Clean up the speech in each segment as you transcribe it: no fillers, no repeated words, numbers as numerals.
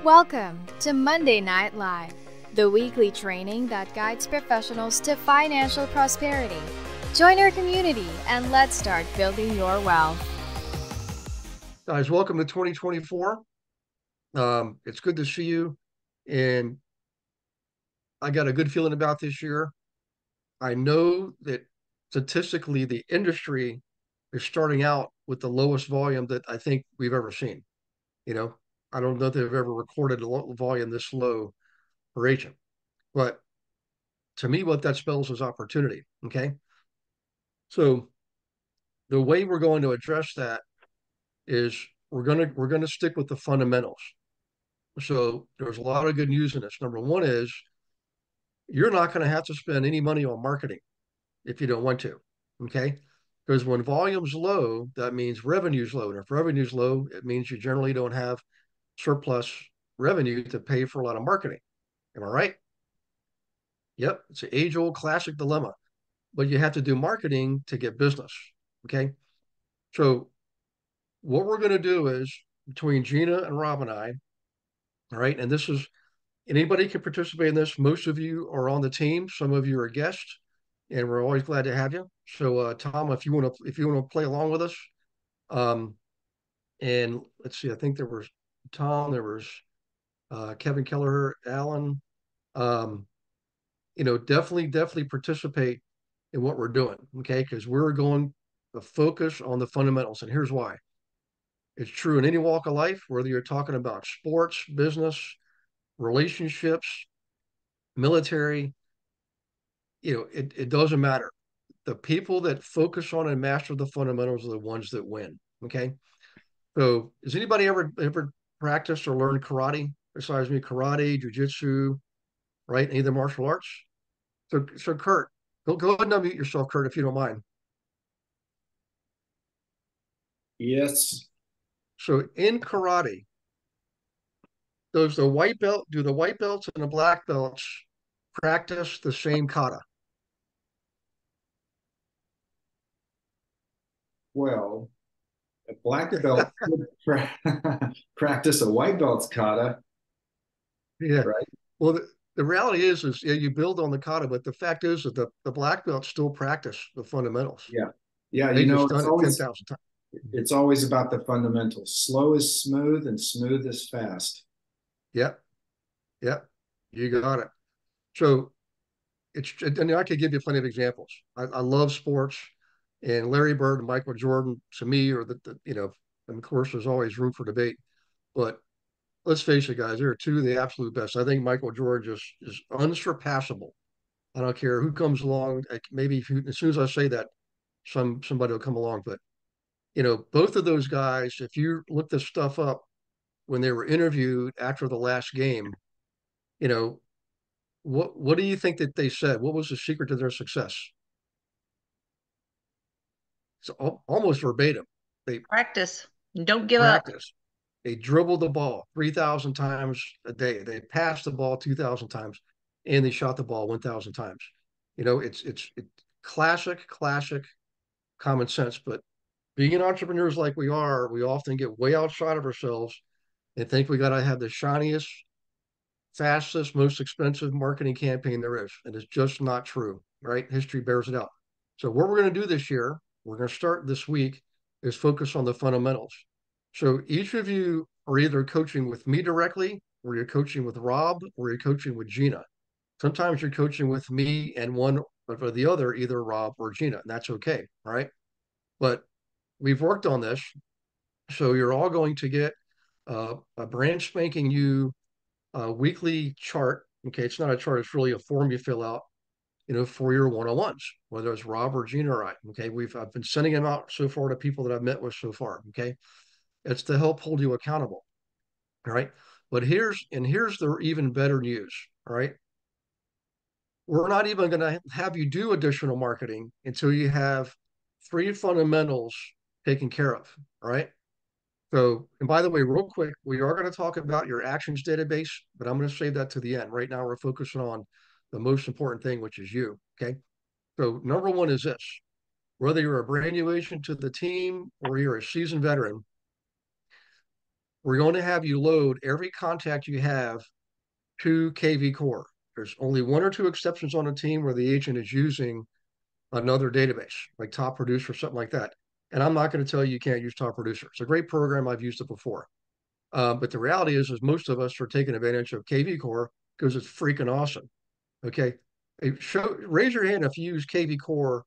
Welcome to Monday Night Live, the weekly training that guides professionals to financial prosperity. Join our community and let's start building your wealth. Guys, welcome to 2024. It's good to see you. And I got a good feeling about this year. I know that statistically, the industry is starting out with the lowest volume that I think we've ever seen. You know, I don't know if they've ever recorded a volume this low for agent. But to me, what that spells is opportunity. Okay. So the way we're going to address that is we're gonna stick with the fundamentals. So there's a lot of good news in this. Number one is you're not going to have to spend any money on marketing if you don't want to. Okay. Because when volume's low, that means revenue's low. And if revenue's low, it means you generally don't have surplus revenue to pay for a lot of marketing. Am I right? Yep. It's an age old classic dilemma, but you have to do marketing to get business. Okay. So what we're going to do is between Gina and Rob and I, all right, and this is anybody can participate in this. Most of you are on the team. Some of you are guests, and we're always glad to have you. So, Tom, if you want to play along with us, um, and let's see, I think there was Tom, there was Kevin Kelleher, Alan. Um, definitely participate in what we're doing. Okay, because we're going to focus on the fundamentals, and here's why. It's true in any walk of life, whether you're talking about sports, business, relationships, military, it doesn't matter. The people that focus on and master the fundamentals are the ones that win. Okay. So has anybody ever practiced or learned karate besides me? Karate, jujitsu, right? Any of the martial arts? So Kurt, go ahead and unmute yourself, Kurt, if you don't mind. Yes. So in karate, do the white belts and the black belts practice the same kata? Well, a black belt could practice a white belt's kata, Yeah. right? Well, the reality is yeah, you build on the kata, but the fact is that the black belts still practice the fundamentals. Yeah. Yeah, They just it's done it always 10,000 times. it's always about the fundamentals. Slow is smooth and smooth is fast. Yep. Yep. You got it. So and I could give you plenty of examples. I love sports, and Larry Bird and Michael Jordan to me are and of course there's always room for debate, but let's face it, guys, they're two of the absolute best. I think Michael Jordan just is unsurpassable. I don't care who comes along. Like maybe as soon as I say that, somebody will come along. But both of those guys, if you look this stuff up when they were interviewed after the last game, you know, what do you think that they said? What was the secret to their success? It's almost verbatim. They Practice. Don't give up. practice. They dribbled the ball 3,000 times a day. They passed the ball 2,000 times, and they shot the ball 1,000 times. It's classic common sense. But being entrepreneurs like we are, we often get way outside of ourselves and think we got to have the shiniest, fastest, most expensive marketing campaign there is. And it's just not true, right? History bears it out. So, what we're going to do this year, we're going to start this week, is focus on the fundamentals. So, each of you are either coaching with me directly, or you're coaching with Rob, or you're coaching with Gina. Sometimes you're coaching with me and one or the other, either Rob or Gina, and that's okay. All right. But we've worked on this. So you're all going to get a brand spanking new weekly chart. Okay, it's not a chart; it's really a form you fill out. For your one-on-ones, whether it's Rob or Gina or I. Okay, I've been sending them out so far to people that I've met with so far. Okay, it's to help hold you accountable. All right, but here's the even better news. All right, we're not even going to have you do additional marketing until you have three fundamentals taken care of. All right. So, and by the way, real quick, we are going to talk about your actions database, but I'm going to save that to the end. Right now, we're focusing on the most important thing, which is you. Okay. So, number one is this: whether you're a brand new agent to the team or you're a seasoned veteran, we're going to have you load every contact you have to KV Core. There's only one or two exceptions on a team where the agent is using another database, like Top Producer or something like that. And I'm not going to tell you can't use Top Producer. It's a great program. I've used it before. But the reality is most of us are taking advantage of KV Core because it's freaking awesome. Okay. Raise your hand if you use KV Core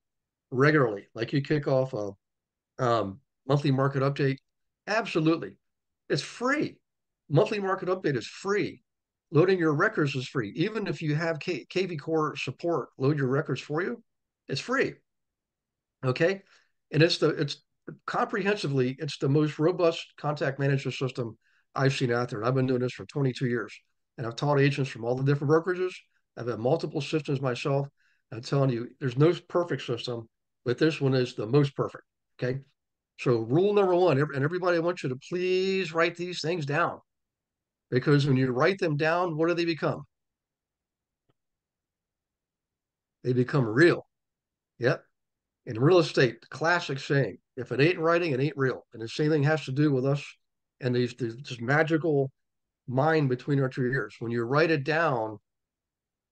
regularly, like you kick off a monthly market update. Absolutely. It's free. Monthly market update is free. Loading your records is free. Even if you have KV Core support, load your records for you. It's free. Okay. And it's comprehensively, it's the most robust contact management system I've seen out there. And I've been doing this for 22 years. And I've taught agents from all the different brokerages. I've had multiple systems myself. I'm telling you, there's no perfect system, but this one is the most perfect. Okay. So rule number one, and everybody, I want you to please write these things down, because when you write them down, what do they become? They become real. Yep. In real estate, classic saying, if it ain't writing, it ain't real. And the same thing has to do with us and this magical mind between our two ears. When you write it down,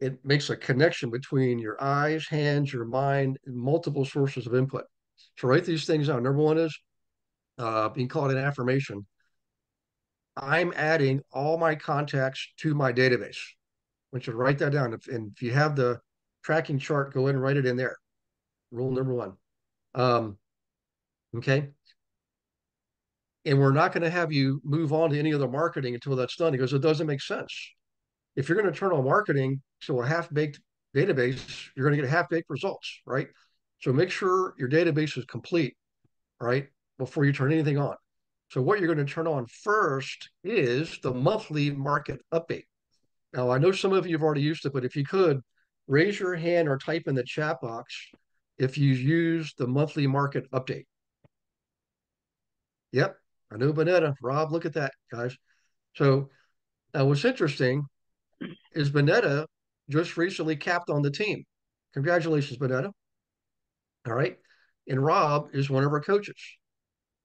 it makes a connection between your eyes, hands, your mind, and multiple sources of input. So write these things down. Number one is being called an affirmation. I'm adding all my contacts to my database. I want you to write that down. And if you have the tracking chart, go ahead and write it in there. Rule number one. Okay. And we're not going to have you move on to any other marketing until that's done, because it doesn't make sense. If you're going to turn on marketing to a half-baked database, you're going to get half-baked results, right? So make sure your database is complete, right, before you turn anything on. So what you're going to turn on first is the monthly market update. Now, I know some of you have already used it, but if you could, raise your hand or type in the chat box if you use the monthly market update. Yep, I know Bonetta. Rob, look at that, guys. So now what's interesting is Bonetta just recently capped on the team. Congratulations, Bonetta. All right. And Rob is one of our coaches.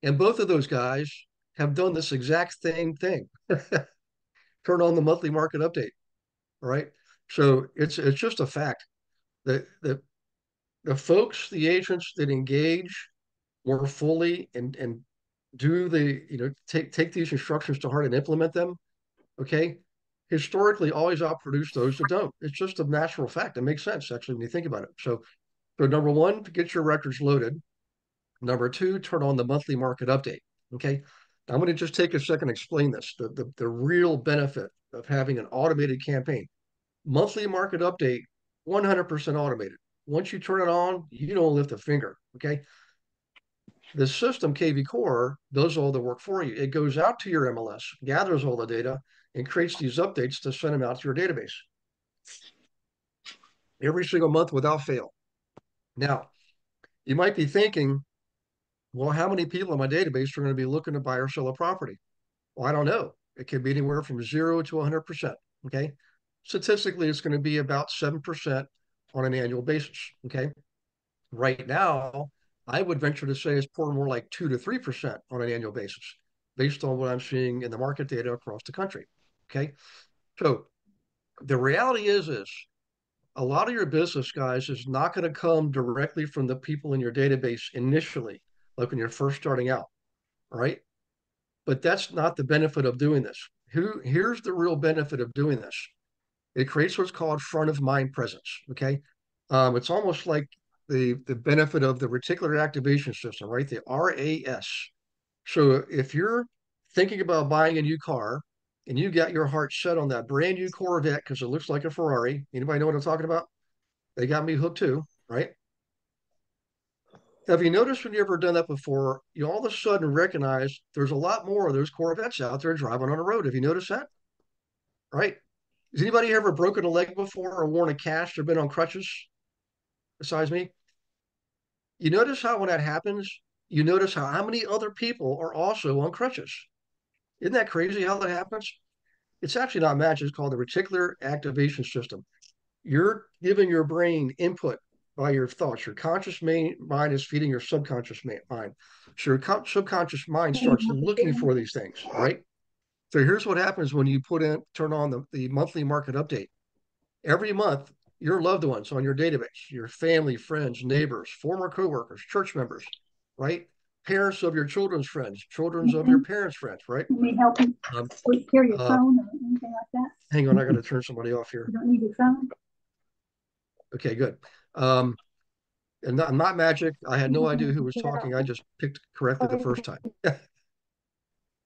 And both of those guys have done this exact same thing. Turn on the monthly market update. All right. So it's just a fact that the folks, the agents that engage more fully and do take these instructions to heart and implement them, okay, historically always outproduce those that don't. It's just a natural fact. It makes sense, actually, when you think about it. So number one, get your records loaded. Number two, turn on the monthly market update. Okay. I'm going to just take a second to explain this, the real benefit of having an automated campaign. Monthly market update, 100% automated. Once you turn it on, you don't lift a finger. Okay. The system, KV Core, does all the work for you. It goes out to your MLS, gathers all the data, and creates these updates to send them out to your database every single month without fail. Now, you might be thinking, well, how many people in my database are going to be looking to buy or sell a property? Well, I don't know. It could be anywhere from 0 to 100%. Okay. Statistically, it's going to be about 7% on an annual basis. Okay. Right now, I would venture to say it's probably more like 2 to 3% on an annual basis, based on what I'm seeing in the market data across the country. Okay. So the reality is a lot of your business, guys, is not going to come directly from the people in your database initially, like when you're first starting out. All right. But that's not the benefit of doing this. Here's the real benefit of doing this. It creates what's called front of mind presence. Okay. It's almost like the benefit of the reticular activation system, right? The RAS. So if you're thinking about buying a new car and you got your heart set on that brand new Corvette because it looks like a Ferrari, anybody know what I'm talking about? They got me hooked too, right? Have you noticed when you ever done that before, you all of a sudden recognize there's a lot more of those Corvettes out there driving on the road? Have you noticed that? Right? Has anybody ever broken a leg before or worn a cast or been on crutches besides me? You notice how when that happens, you notice how many other people are also on crutches. Isn't that crazy how that happens? It's actually not magic. It's called the reticular activation system. You're giving your brain input by your thoughts. Your conscious mind is feeding your subconscious mind. So your subconscious mind starts looking for these things, right? So here's what happens when you turn on the monthly market update. Every month, your loved ones on your database, your family, friends, neighbors, former coworkers, church members, right? Parents of your children's friends, children's of your parents' friends, right? You need help Um, carry your phone or anything like that? hang on, I got to turn somebody off here. You don't need your phone? Okay, good. And not magic. I had no idea who was talking. I just picked correctly the first time.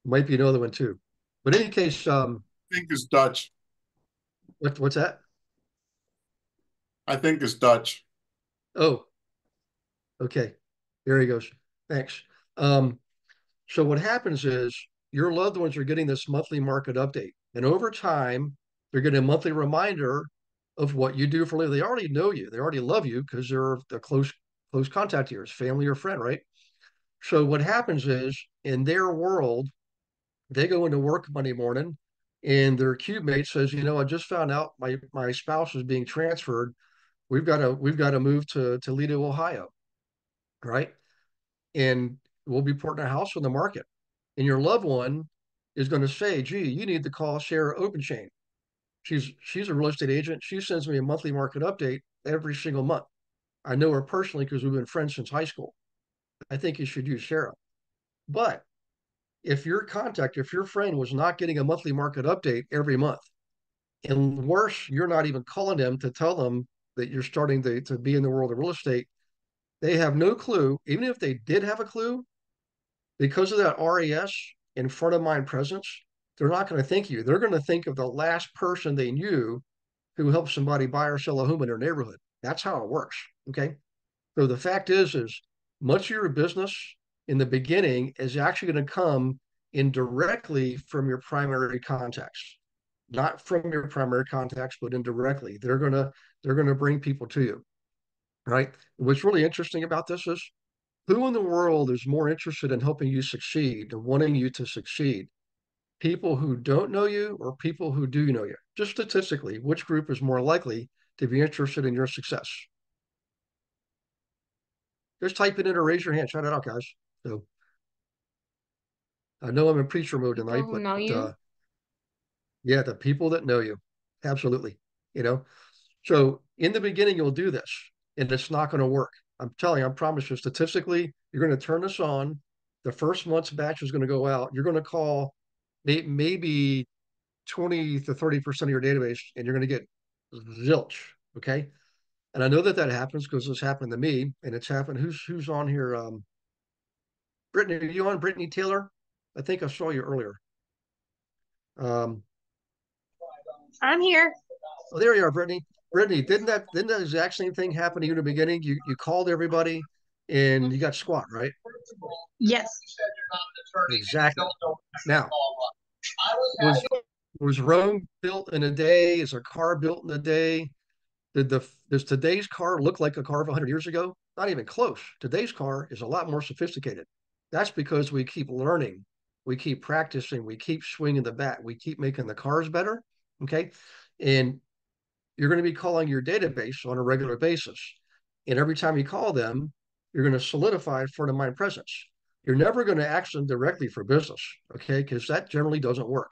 Might be another one too. But in any case, I think it's Dutch. what's that? I think it's Dutch. Oh, okay. There he goes. Thanks. Um, so what happens is your loved ones are getting this monthly market update, and over time, they're getting a monthly reminder of what you do for a living. They already know you. They already love you because they're the close contact of yours, family or friend, right? So what happens is in their world, they go into work Monday morning and their cube mate says, I just found out my spouse is being transferred. We've got to move to Toledo, Ohio, right? And we'll be putting a house on the market. And your loved one is going to say, gee, you need to call Sarah Openchain. She's a real estate agent. She sends me a monthly market update every single month. I know her personally because we've been friends since high school. I think you should use Sarah. But if if your friend was not getting a monthly market update every month, and worse, you're not even calling them to tell them that you're starting to be in the world of real estate, they have no clue. Even if they did have a clue, because of that RAS in front of mind presence, they're not going to think of you. They're going to think of the last person they knew who helped somebody buy or sell a home in their neighborhood. That's how it works. Okay. So the fact is much of your business in the beginning is actually going to come indirectly from your primary contacts, not from your primary contacts, but indirectly. They're gonna bring people to you, right? What's really interesting about this is who in the world is more interested in helping you succeed and wanting you to succeed? People who don't know you or people who do know you? Just statistically, which group is more likely to be interested in your success? Just type it in or raise your hand. Shout it out, guys. So I know I'm in preacher mode tonight, People but know you. yeah, the people that know you, absolutely. You know, so in the beginning, you'll do this, and it's not going to work. I'm telling you, I promise you, statistically, you're going to turn this on. The first month's batch is going to go out. You're going to call maybe 20 to 30% of your database, and you're going to get zilch. Okay. And I know that happens because this happened to me, and it's happened. Who's on here? Brittany, are you on? Brittany Taylor? I think I saw you earlier. Um, I'm here. oh, there you are, Brittany. Brittany, didn't that exact same thing happen to you in the beginning? You called everybody and you got squat, right? Yes. Exactly. Now, was was Rome built in a day? Is a car built in a day? Does today's car look like a car of 100 years ago? Not even close. Today's car is a lot more sophisticated. That's because we keep learning, we keep practicing, we keep swinging the bat, we keep making the cars better. Okay, and you're going to be calling your database on a regular basis. And every time you call them, you're going to solidify front of mind presence. You're never going to ask them directly for business, okay? Because that generally doesn't work.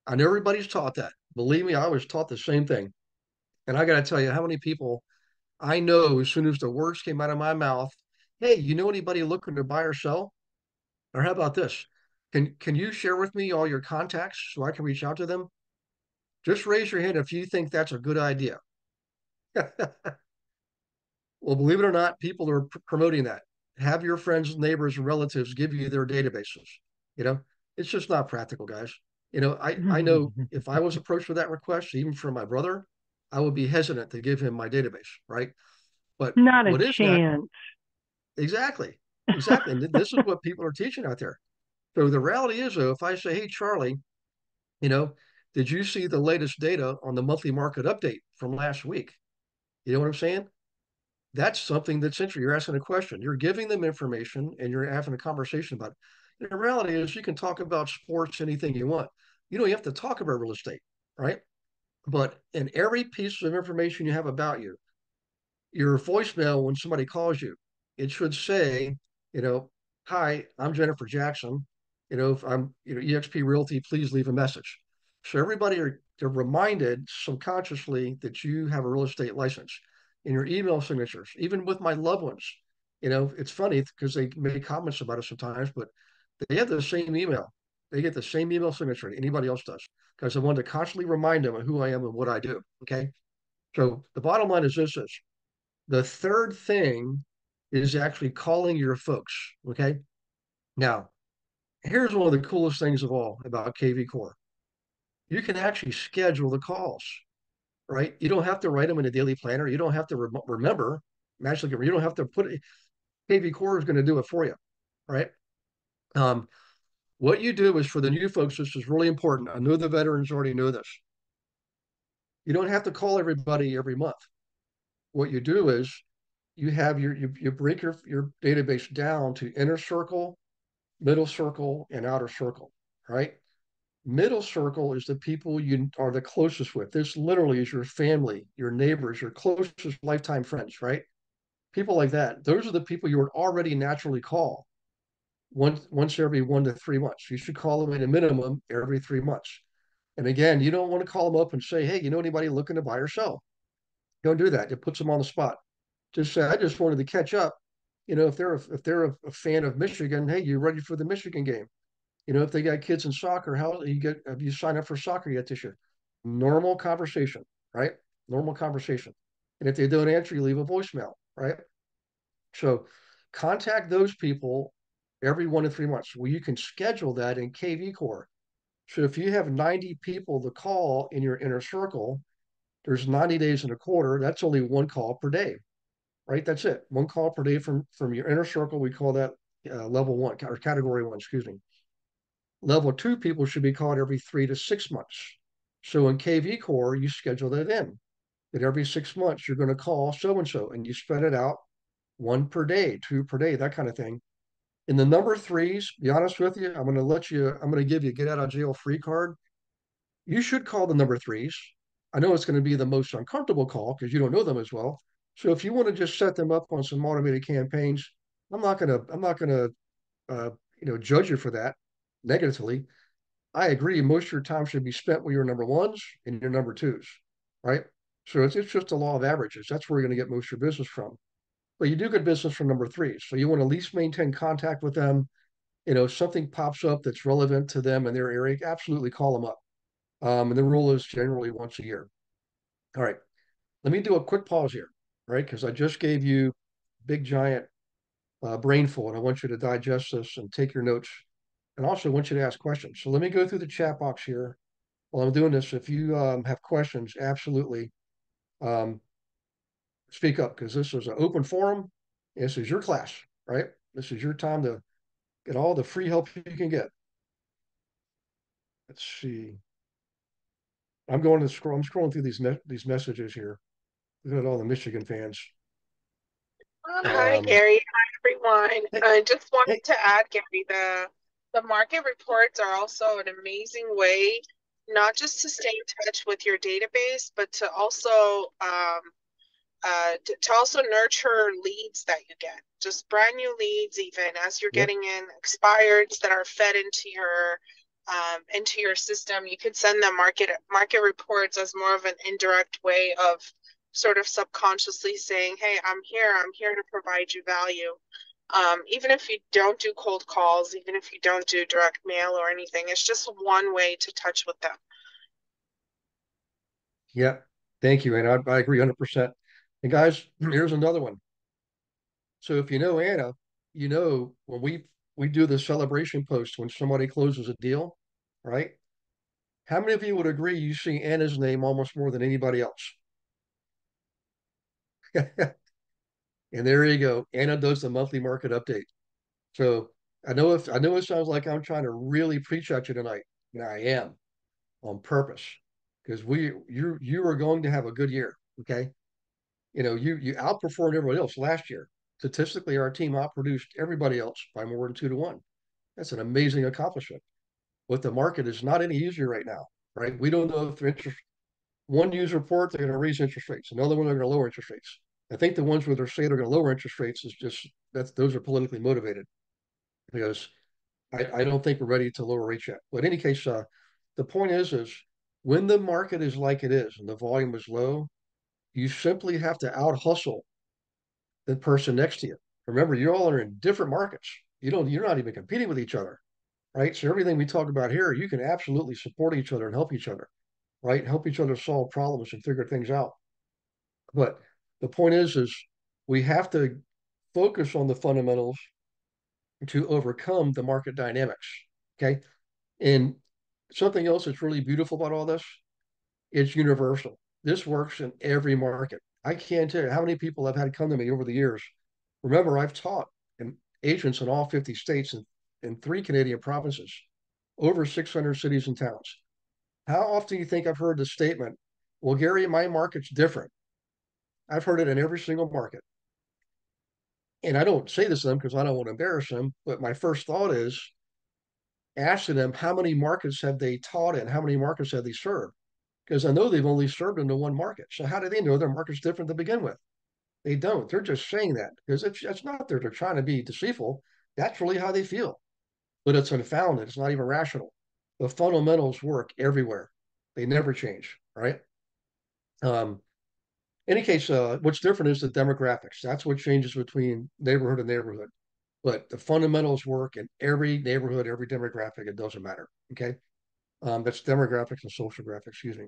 I know everybody's taught that. Believe me, I was taught the same thing. And I got to tell you how many people I know as soon as the words came out of my mouth, hey, you know anybody looking to buy or sell? Or how about this? Can you share with me all your contacts so I can reach out to them? Just raise your hand if you think that's a good idea. Well, believe it or not, people are promoting that. Have your friends, neighbors, and relatives give you their databases. You know, it's just not practical, guys. I know if I was approached with that request, even from my brother, I would be hesitant to give him my database, right? But Not a what is that? chance. Exactly, exactly. And this is what people are teaching out there. So the reality is, though, if I say, "Hey, Charlie, you know, did you see the latest data on the monthly market update from last week?" You know what I'm saying? That's something that's interesting. You're asking a question, you're giving them information, and you're having a conversation about it. And the reality is, you can talk about sports, anything you want. You have to talk about real estate, right? But in every piece of information you have about you, your voicemail, when somebody calls you, it should say, you know, hi, I'm Jennifer Jackson. if I'm, EXP Realty, please leave a message. So everybody they're reminded subconsciously that you have a real estate license in your email signatures, even with my loved ones. It's funny because they make comments about it sometimes, but they have the same email. They get the same email signature that anybody else does because I want to constantly remind them of who I am and what I do. Okay. So the bottom line is this is the third thing is actually calling your folks. Okay. Now, here's one of the coolest things of all about KV Core. You can actually schedule the calls, right? You don't have to write them in a daily planner. You don't have to remember magically. You don't have to put it. KV Core is going to do it for you, right? What you do is for the new folks, this is really important. I know the veterans already know this. You don't have to call everybody every month. What you do is you break your database down to inner circle, middle circle, and outer circle, right? Middle circle is the people you are the closest with. This literally is your family, your neighbors, your closest lifetime friends, right? People like that. Those are the people you would already naturally call once every 1 to 3 months. You should call them at a minimum every 3 months. And again, you don't want to call them up and say, hey, anybody looking to buy or sell? Don't do that. It puts them on the spot. Just say, I just wanted to catch up. If they're a fan of Michigan, hey, you ready for the Michigan game? If they got kids in soccer, have you signed up for soccer yet this year? Normal conversation, right? Normal conversation. And if they don't answer, you leave a voicemail, right? So contact those people every 1 to 3 months. Well, you can schedule that in KV Core. So if you have 90 people to call in your inner circle, there's 90 days in a quarter. That's only one call per day, right? That's it. One call per day from your inner circle. We call that level one or category one, excuse me. Level two people should be called every 3 to 6 months. So in KV Core, you schedule that in that every 6 months you're going to call so and so, and you spread it out one per day, two per day, that kind of thing. In the number threes, be honest with you, I'm going to give you a get out of jail free card. You should call the number threes. I know it's going to be the most uncomfortable call because you don't know them as well. So if you want to just set them up on some automated campaigns, I'm not going to judge you for that negatively. I agree. Most of your time should be spent with your number ones and your number twos, right? So it's just a law of averages. That's where you're going to get most of your business from. But you do get business from number threes. So you want to at least maintain contact with them. If something pops up that's relevant to them in their area, absolutely call them up. And the rule is generally once a year. All right. Let me do a quick pause here, right? Because I just gave you big, giant brainful, and I want you to digest this and take your notes. And also want you to ask questions. So let me go through the chat box here while I'm doing this. If you have questions, absolutely um, speak up because this is an open forum. This is your class, right? This is your time to get all the free help you can get. Let's see. I'm going to scroll. I'm scrolling through these messages here. Look at all the Michigan fans. Hi, Gary. Hi, everyone. Hey, I just wanted hey, to add, Gary, the market reports are also an amazing way not just to stay in touch with your database, but to also to also nurture leads that you get, just brand new leads, even as you're yep, getting in expireds that are fed into your system. You could send them market reports as more of an indirect way of sort of subconsciously saying, hey, I'm here to provide you value. Even if you don't do cold calls, even if you don't do direct mail or anything, it's just one way to touch with them. yep. Thank you, Anna. I agree 100%. And guys, here's another one. So if you know Anna, when we do the celebration post when somebody closes a deal, right? How many of you would agree you see Anna's name almost more than anybody else? And there you go. Anna does the monthly market update. So I know it sounds like I'm trying to really preach at you tonight, and I am on purpose because you are going to have a good year. Okay. You outperformed everybody else last year. Statistically, our team outproduced everybody else by more than 2 to 1. That's an amazing accomplishment. But the market is not any easier right now, right? We don't know if the interest one news report they're going to raise interest rates, another one they're going to lower interest rates. I think the ones where they're saying they're going to lower interest rates is just those are politically motivated because I don't think we're ready to lower rates yet. But in any case, the point is when the market is like it is and the volume is low, you simply have to out hustle the person next to you. Remember, you all are in different markets. You're not even competing with each other, right? So everything we talk about here, you can absolutely support each other and help each other, right? Help each other solve problems and figure things out. But the point is we have to focus on the fundamentals to overcome the market dynamics. Okay. And something else that's really beautiful about all this, it's universal. This works in every market. I can't tell you how many people I've had come to me over the years. Remember, I've taught agents in all 50 states and in 3 Canadian provinces, over 600 cities and towns. How often do you think I've heard the statement, well, Gary, my market's different? I've heard it in every single market. And I don't say this to them because I don't want to embarrass them, but my first thought is asking them how many markets have they taught in, how many markets have they served? Because I know they've only served into one market. So how do they know their market's different to begin with? They don't. They're just saying that because it's not that they're trying to be deceitful. That's really how they feel. But it's unfounded. It's not even rational. The fundamentals work everywhere. They never change, right? Um, any case, what's different is the demographics. That's what changes between neighborhood and neighborhood. But the fundamentals work in every neighborhood, every demographic. It doesn't matter. Okay. That's demographics and social graphics, excuse me.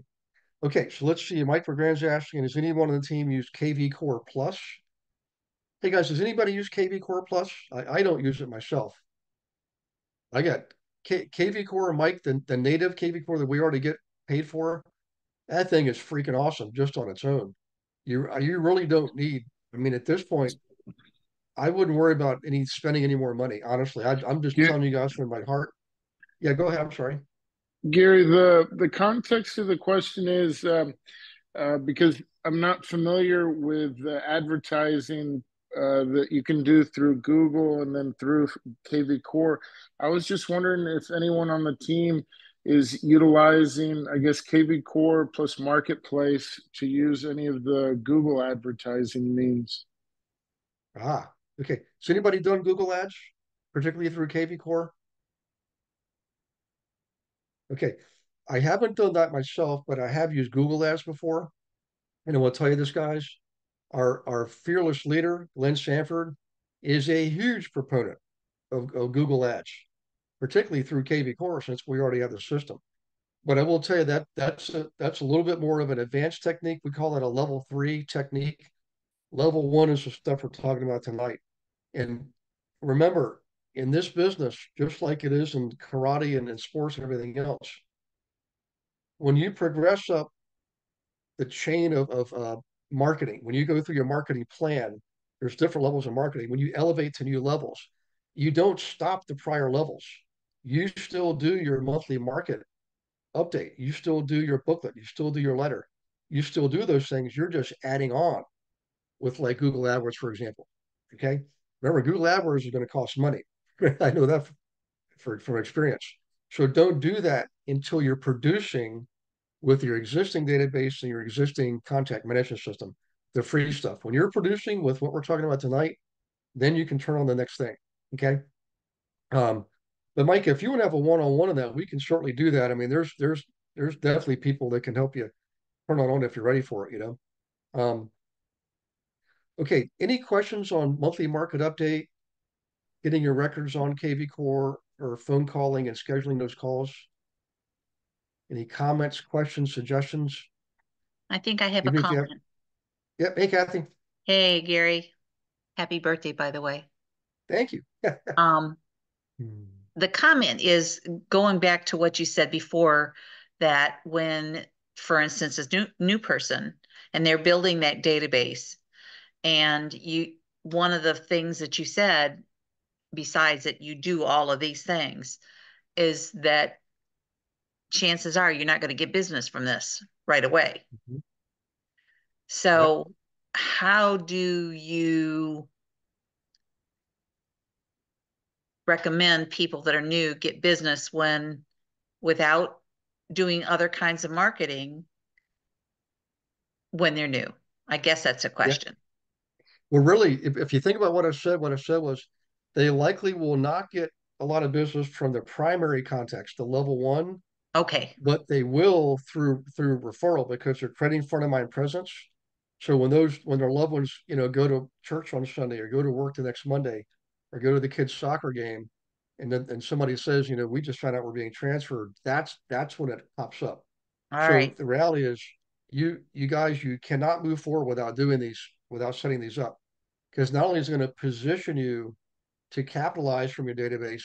Okay, so let's see. Mike Grand's asking, does anyone on the team use KV Core Plus? Hey guys, does anybody use KV Core Plus? I don't use it myself. I got KV Core, Mike, the native KV Core that we already get paid for. That thing is freaking awesome just on its own. You really don't need. I mean, at this point, I wouldn't worry about spending any more money. Honestly, I'm just telling you guys from my heart. Yeah, go ahead. I'm sorry. Gary, the context of the question is because I'm not familiar with the advertising that you can do through Google and then through KV Core. I was just wondering if anyone on the team is utilizing, I guess, KV Core plus Marketplace to use any of the Google advertising means. Okay. Has anybody done Google Ads, particularly through KV Core? Okay. I haven't done that myself, but I have used Google Ads before. And I will tell you this, guys, our fearless leader, Glenn Sanford, is a huge proponent of Google Ads, particularly through KV Core, since we already have the system. But I will tell you that's a little bit more of an advanced technique. We call it a level 3 technique. Level 1 is the stuff we're talking about tonight. And remember, in this business, just like it is in karate and in sports and everything else, when you progress up the chain of marketing, when you go through your marketing plan, there's different levels of marketing. When you elevate to new levels, you don't stop the prior levels. You still do your monthly market update. You still do your booklet. You still do your letter. You still do those things. You're just adding on with like Google AdWords, for example. Okay. Remember, Google AdWords is going to cost money. I know that from experience. So don't do that until you're producing with your existing database and your existing contact management system, the free stuff. When you're producing with what we're talking about tonight, then you can turn on the next thing. Okay. But Mike, if you want to have a one-on-one on that, we can certainly do that. I mean, there's definitely people that can help you turn on if you're ready for it, you know. Okay, any questions on monthly market update, getting your records on KV Core or phone calling and scheduling those calls? Any comments, questions, suggestions? I think I have a Even if you have, comment. yep. Hey, Kathy. Hey, Gary. Happy birthday, by the way. Thank you. The comment is going back to what you said before, that when, for instance, a new person and they're building that database, and one of the things that you said, besides that you do all of these things, is that chances are you're not going to get business from this right away. Mhm. So how do you recommend people that are new get business without doing other kinds of marketing when they're new? I guess that's a question. Well, really, if you think about what I said was they likely will not get a lot of business from the primary contacts, the level one, Okay. but they will through referral because they're creating front of mind presence. So when their loved ones, go to church on Sunday or go to work the next Monday or go to the kids' soccer game, and somebody says, we just found out we're being transferred, that's when it pops up. All So right. the reality is you guys, you cannot move forward without setting these up. Because not only is it going to position you to capitalize from your database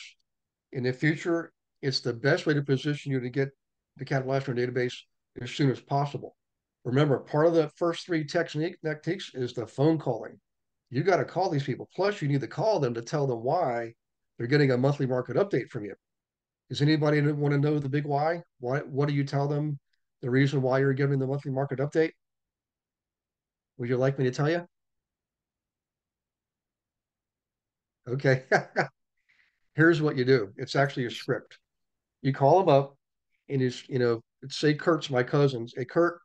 in the future, it's the best way to position you to get the capitalize from your database as soon as possible. Remember, part of the first three techniques is the phone calling. You got to call these people. Plus, you need to call them to tell them why they're getting a monthly market update from you. Does anybody want to know the big why? What do you tell them? The reason why you're giving the monthly market update? Would you like me to tell you? Okay. Here's what you do. It's actually a script. You call them up and say Kurt's my cousin. Hey, Kurt,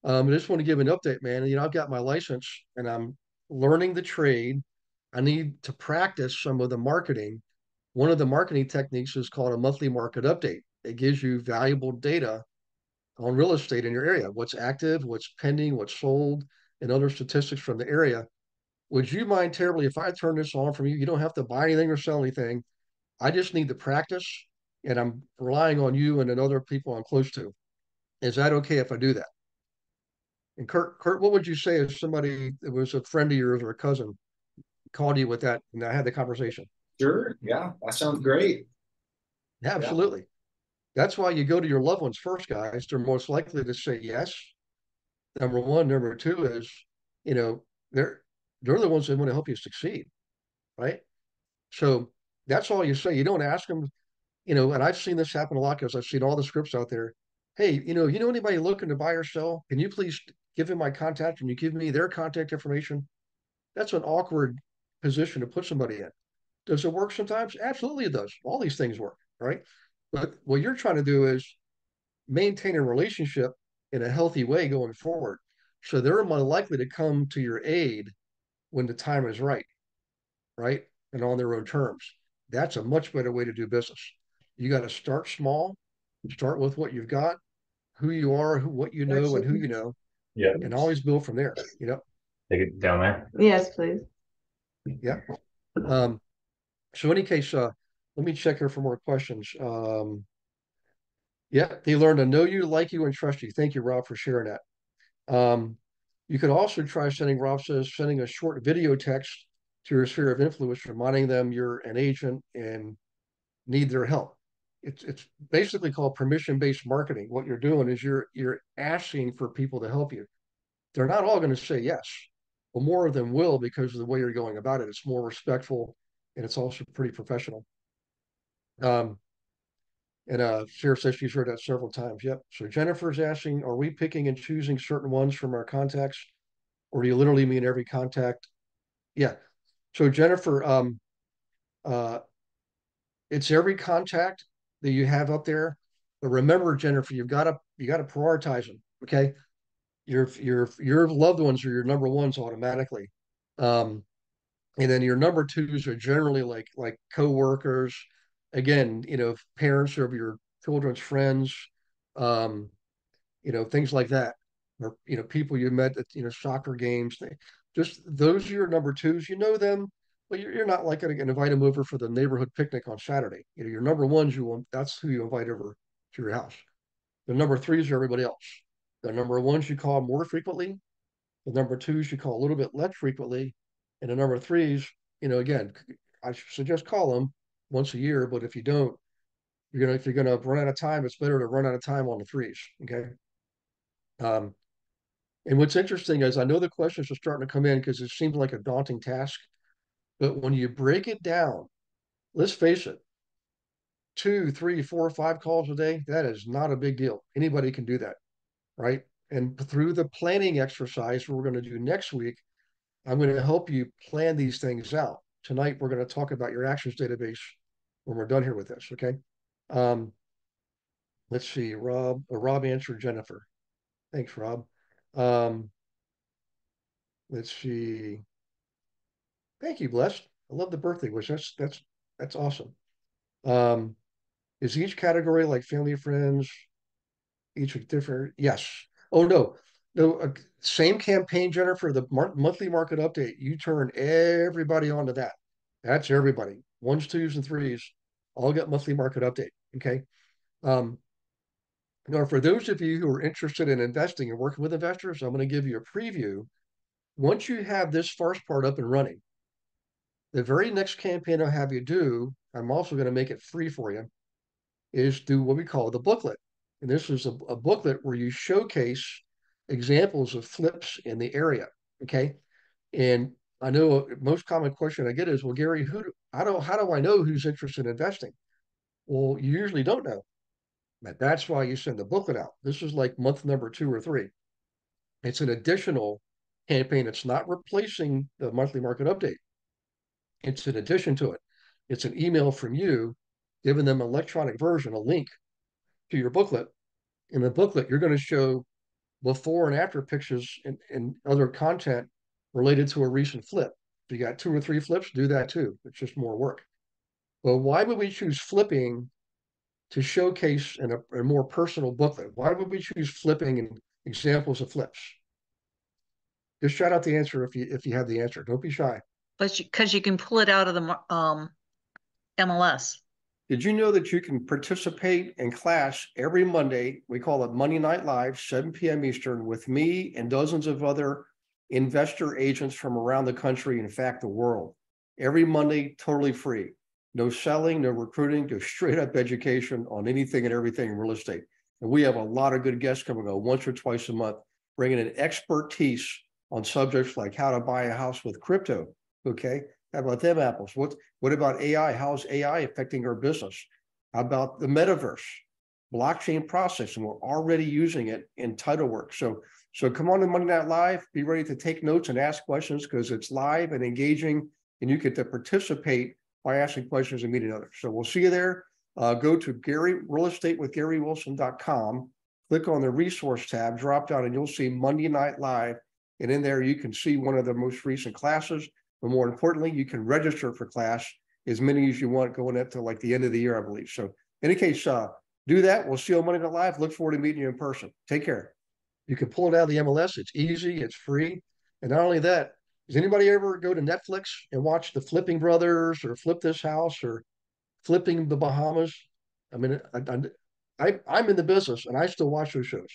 I just want to give an update, man. I've got my license and I'm learning the trade. I need to practice some of the marketing. One of the marketing techniques is called a monthly market update. It gives you valuable data on real estate in your area, what's active, what's pending, what's sold, and other statistics from the area. Would you mind terribly if I turn this on from you? You don't have to buy anything or sell anything. I just need to practice, and I'm relying on you and other people I'm close to. Is that okay if I do that? And Kurt, what would you say if somebody that was a friend of yours or a cousin called you with that and I had the conversation? Sure. Yeah, that sounds great. Yeah, Yeah. absolutely. That's why you go to your loved ones first, guys. They're most likely to say yes. Number one. Number two is, you know, they're they're the ones that want to help you succeed, right? So that's all you say. You don't ask them, and I've seen this happen a lot because I've seen all the scripts out there. Hey, you know anybody looking to buy or sell? Can you please give him my contact and you give me their contact information? That's an awkward position to put somebody in. Does it work sometimes? Absolutely it does. All these things work, right? But what you're trying to do is maintain a relationship in a healthy way going forward. So they're more likely to come to your aid when the time is right, right? And on their own terms. That's a much better way to do business. You got to start small, start with what you've got, who you are, what you know, and who you know, Yeah. and always build from there. Take it down there. Yes, please. Yeah. So in any case, let me check here for more questions. Yeah, they learn to know you, like you, and trust you. Thank you, Rob, for sharing that. You could also try sending a short video text to your sphere of influence, reminding them you're an agent and need their help. It's basically called permission-based marketing. What you're doing is you're asking for people to help you. They're not all going to say yes, but more of them will because of the way you're going about it. It's more respectful and it's also pretty professional. Um, and Sarah says she's heard that several times. Yep. So Jennifer's asking, are we picking and choosing certain ones from our contacts, or do you literally mean every contact? Yeah. So Jennifer, uh, it's every contact that you have up there. But remember, Jennifer, you got to prioritize them. Okay. Your loved ones are your number ones automatically. Um, and then your number twos are generally like coworkers, again, parents of your children's friends, um, things like that, or people you met at soccer games. Just those are your number twos. You know them, but you're not like going to invite them over for the neighborhood picnic on Saturday. Your number ones, that's who you invite over to your house. The number threes are everybody else. The number ones you call more frequently. The number twos you call a little bit less frequently, and the number threes, again, I suggest call them once a year. But if you don't, if you're gonna run out of time, it's better to run out of time on the threes. Okay. Um, and what's interesting is I know the questions are starting to come in because it seems like a daunting task, but when you break it down, let's face it, 2, 3, 4, 5 calls a day, that is not a big deal. Anybody can do that, right? And through the planning exercise we're going to do next week, I'm going to help you plan these things out. Tonight, we're going to talk about your actions database when we're done here with this. Okay. Um, let's see. Rob answered Jennifer. Thanks, Rob. Um, let's see. Thank you, Blessed. I love the birthday wish. That's awesome. Is each category like family, friends, each different? Yes. Oh, no. No, same campaign, Jennifer, the monthly market update, you turn everybody onto that. That's everybody. Ones, twos, and threes all get monthly market update. Okay. Now, for those of you who are interested in investing and working with investors, I'm going to give you a preview. Once you have this first part up and running, the very next campaign I'll have you do, I'm also going to make it free for you, is do what we call the booklet. And this is a booklet where you showcase examples of flips in the area. Okay. And I know most common question I get is, well, Gary, how do I know who's interested in investing? Well, you usually don't know. But that's why you send the booklet out. This is like month number 2 or 3. It's an additional campaign. It's not replacing the monthly market update. It's in addition to it. It's an email from you giving them an electronic version, a link to your booklet. In the booklet, you're going to show before and after pictures and other content related to a recent flip. If you got 2 or 3 flips, do that too. It's just more work. Well, why would we choose flipping to showcase in a more personal booklet? Why would we choose flipping and examples of flips? Just shout out the answer if you have the answer. Don't be shy. But because you can pull it out of the MLS. Did you know that you can participate in class every Monday? We call it Monday Night Live, 7 p.m. Eastern, with me and dozens of other investor agents from around the country, in fact, the world. Every Monday, totally free. No selling, no recruiting, just straight up education on anything and everything in real estate. And we have a lot of good guests coming on once or twice a month, bringing in expertise on subjects like how to buy a house with crypto. Okay. How about them apples? What about AI? How's AI affecting our business? How about the metaverse, blockchain processing? We're already using it in title work. So come on to Monday Night Live. Be ready to take notes and ask questions because it's live and engaging, and you get to participate by asking questions and meeting others. So we'll see you there. Go to GaryRealEstateWithGaryWilson.com. Click on the resource tab, drop down, and you'll see Monday Night Live. And in there, you can see one of the most recent classes. But more importantly, you can register for class as many as you want going up to like the end of the year, I believe. So in any case, do that. We'll see you on Monday Night Live. Look forward to meeting you in person. Take care. You can pull it out of the MLS. It's easy. It's free. And not only that, does anybody ever go to Netflix and watch the Flipping Brothers or Flip This House or Flipping the Bahamas? I mean, I'm in the business and I still watch those shows.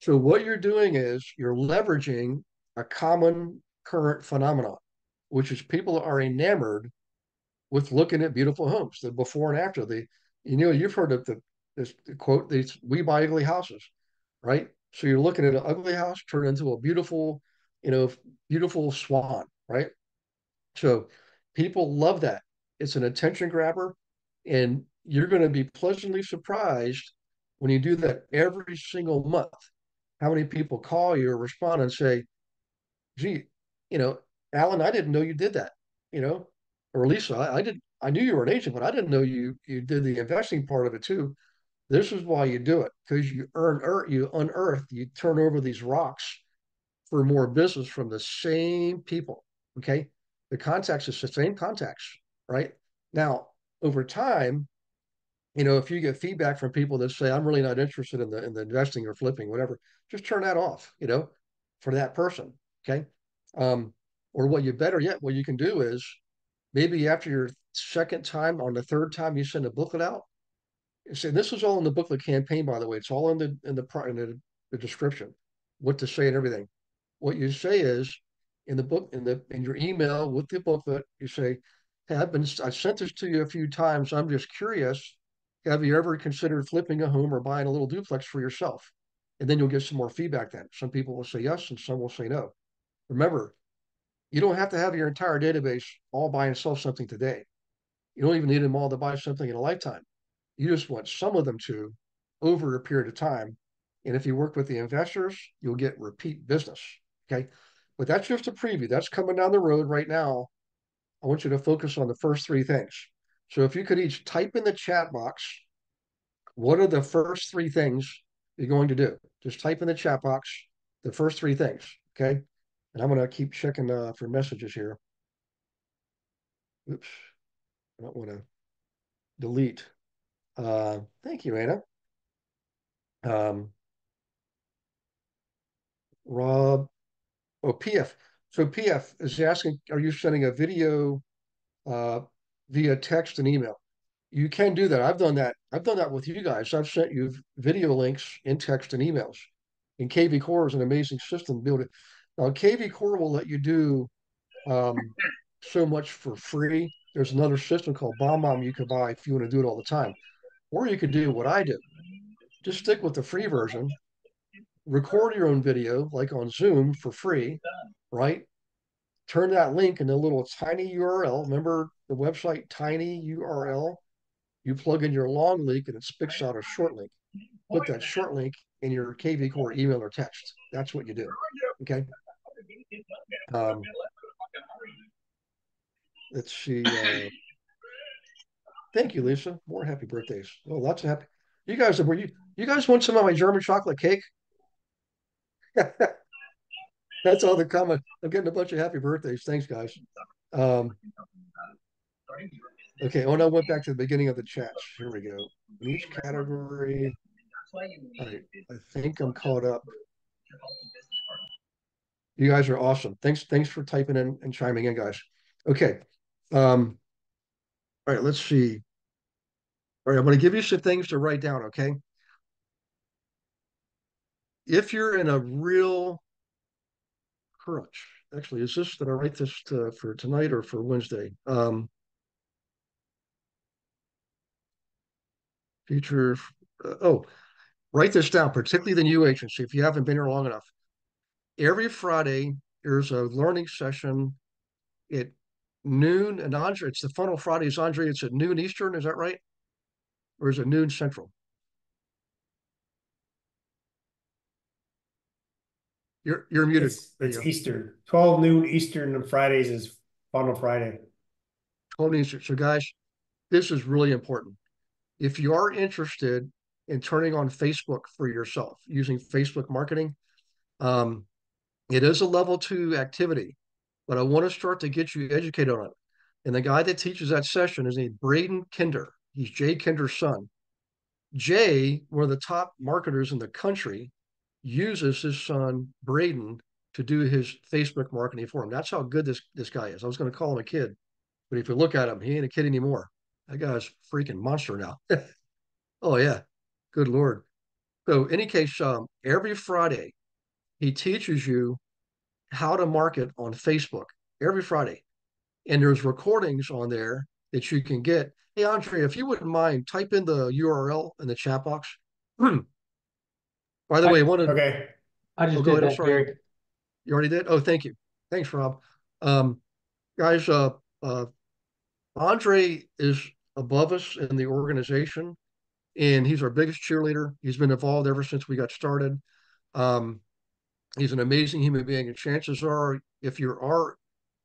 So what you're doing is you're leveraging a common current phenomenon, which is people are enamored with looking at beautiful homes, the before and after. You've heard of this quote, these we buy ugly houses, right? So you're looking at an ugly house turn into a beautiful, beautiful swan, right? So people love that. It's an attention grabber, and you're going to be pleasantly surprised when you do that every single month. How many people call you or respond and say, gee, Alan, I didn't know you did that, or Lisa, I knew you were an agent, but I didn't know you did the investing part of it too. This is why you do it, because you unearth, you turn over these rocks for more business from the same people. Okay. The contacts is the same contacts, right? Now, over time, if you get feedback from people that say, I'm really not interested in the investing or flipping, whatever, just turn that off, for that person. Okay. Or what you can do is maybe after your second time, on the third time you send a booklet out, say this is all in the booklet campaign, by the way. It's all in the description, what to say and everything. What you say is in the book, in your email with the booklet, you say, hey, I sent this to you a few times. I'm just curious. Have you ever considered flipping a home or buying a little duplex for yourself? And then you'll get some more feedback then. Some people will say yes and some will say no. Remember, you don't have to have your entire database all buy and sell something today. You don't even need them all to buy something in a lifetime. You just want some of them to over a period of time. And if you work with the investors, you'll get repeat business. Okay. But that's just a preview. That's coming down the road right now. I want you to focus on the first 3 things. So if you could each type in the chat box, what are the first 3 things you're going to do? Just type in the chat box the first 3 things. Okay. And I'm going to keep checking for messages here. Oops. I don't want to. delete. Thank you, Anna. Rob, PF. So PF is asking, are you sending a video via text and email? You can do that. I've done that. I've done that with you guys. I've sent you video links in text and emails. And KV Core is an amazing system to build it. Now, KV Core will let you do so much for free. There's another system called BombBomb you could buy if you want to do it all the time. Or you could do what I do. Just stick with the free version, record your own video, like on Zoom for free, right? Turn that link in a little tiny URL. Remember the website tiny URL? You plug in your long link and it spits out a short link. Put that short link in your KV Core email or text. That's what you do. Okay. Let's see. Thank you, Lisa. More happy birthdays. Oh, lots of happy. You guys, were you guys want some of my German chocolate cake? That's all the comment. I'm getting a bunch of happy birthdays. Thanks, guys. Okay. Oh, no, I went back to the beginning of the chats. Here we go. In each category. All right. I think I'm caught up. You guys are awesome. Thanks for typing in and chiming in, guys. Okay. All right, let's see. All right, I'm going to give you some things to write down, okay? If you're in a real crunch, actually, is this, did I write this for tonight or for Wednesday? Future, write this down, particularly the new agency, if you haven't been here long enough. Every Friday, there's a learning session at noon, and Andre, it's the Funnel Fridays, Andre, it's at noon Eastern, is that right? Or is it noon Central? You're muted. It's Eastern. 12 noon Eastern on Fridays is Funnel Friday. 12 Eastern. So guys, this is really important. If you are interested in turning on Facebook for yourself using Facebook marketing, it is a level 2 activity, but I want to start to get you educated on it. And the guy that teaches that session is named Braden Kinder. He's Jay Kinder's son. Jay, one of the top marketers in the country, uses his son Braden to do his Facebook marketing for him. That's how good this guy is. I was going to call him a kid, but if you look at him, he ain't a kid anymore. That guy's a freaking monster now. Oh yeah, good Lord. So in any case, every Friday he teaches you how to market on Facebook every Friday, and there's recordings on there that you can get. Hey Andre, if you wouldn't mind, type in the URL in the chat box. By the way, okay. I just go did ahead. I'm that, sorry. Gary. You already did? Oh, thank you. Thanks, Rob. Guys, Andre is above us in the organization, and he's our biggest cheerleader. He's been involved ever since we got started. He's an amazing human being, and chances are, if you are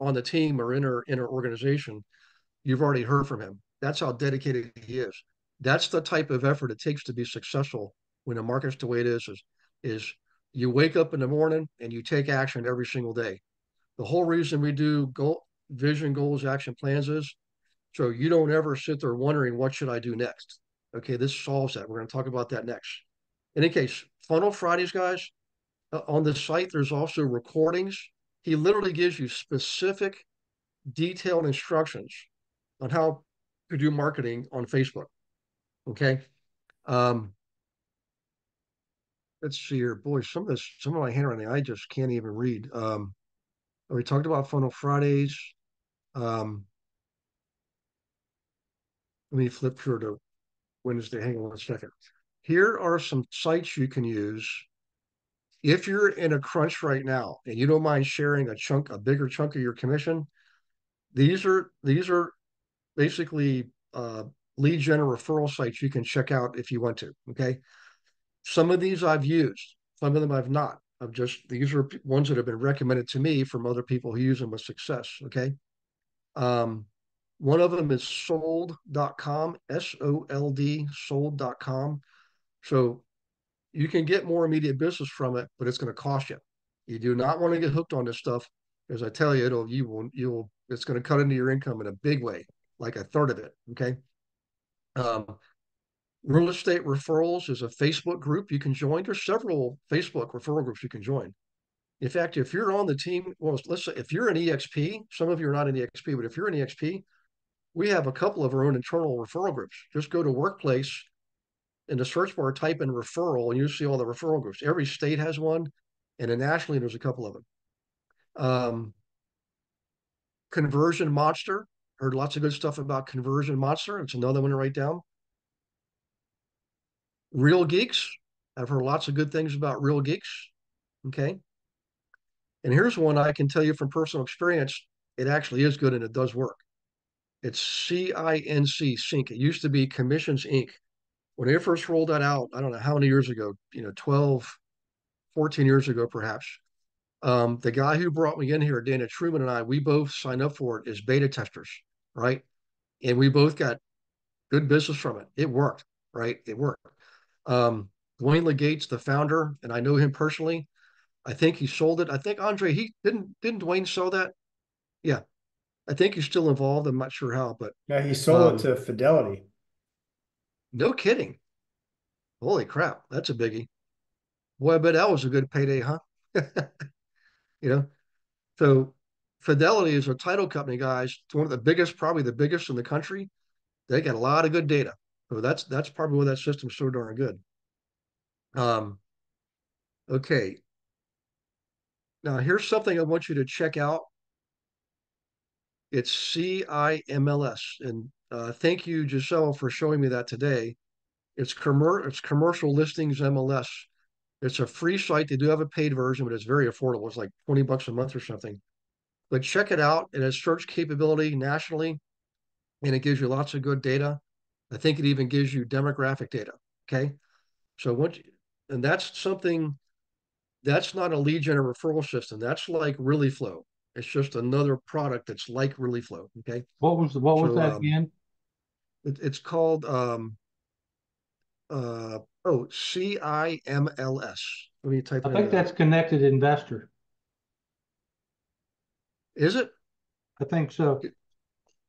on the team or in our organization, you've already heard from him. That's how dedicated he is. That's the type of effort it takes to be successful when the market's the way it is you wake up in the morning and you take action every single day. The whole reason we do vision, goals, action plans is so you don't ever sit there wondering, what should I do next? Okay, this solves that. We're going to talk about that next. In any case, Funnel Fridays, guys, on the site, there's also recordings. He literally gives you specific, detailed instructions on how to do marketing on Facebook. Okay. Let's see here. Boy, some of my handwriting, I just can't even read. We talked about Funnel Fridays. Let me flip through to Wednesday. Hang on one second. Here are some sites you can use if you're in a crunch right now and you don't mind sharing a bigger chunk of your commission. These are basically lead gen referral sites you can check out if you want to. Okay. Some of these I've used, some of them I've not. These are ones that have been recommended to me from other people who use them with success. Okay. One of them is sold.com, SOLD, sold.com. So you can get more immediate business from it, but it's going to cost you. You do not want to get hooked on this stuff. As I tell you, it's going to cut into your income in a big way, like a third of it. Okay. Um, Real Estate Referrals is a Facebook group you can join. There's several Facebook referral groups you can join. In fact, if you're on the team, well, let's say if you're an EXP, some of you are not an EXP, but if you're an EXP, we have a couple of our own internal referral groups. Just go to Workplace in the search bar, type in referral, and you see all the referral groups. Every state has one, and then nationally, there's a couple of them. Conversion Monster, heard lots of good stuff about Conversion Monster. It's another one to write down. Real Geeks, I've heard lots of good things about Real Geeks. Okay. And here's one I can tell you from personal experience. It actually is good and it does work. It's CINC, Sync. It used to be Commissions Inc. When they first rolled that out, I don't know how many years ago, 12, 14 years ago, perhaps. The guy who brought me in here, Dana Truman and I, we both signed up for it as beta testers, right? And we both got good business from it. It worked, right? It worked. Dwayne Legate's the founder, and I know him personally. I think he sold it. I think Andre, he didn't Dwayne sell that? Yeah. I think he's still involved. I'm not sure how, but Yeah, he sold it to Fidelity. no kidding. Holy crap, that's a biggie. Boy, I bet that was a good payday, huh? You know, so Fidelity is a title company, guys. It's one of the biggest, probably the biggest in the country. They got a lot of good data. So that's probably why that system's so darn good. Okay. Now here's something I want you to check out. It's CIMLS. And thank you, Giselle, for showing me that today. It's commercial listings MLS. It's a free site. They do have a paid version, but it's very affordable. It's like $20 a month or something. But check it out. It has search capability nationally, and it gives you lots of good data. I think it even gives you demographic data. Okay. So and that's something that's not a lead gen or referral system. That's like ReallyFlow. It's just another product that's like ReallyFlow. Okay. What was that again? It's called CIMLS. Let me type it I in. think that's Connected Investor. Is it? I think so.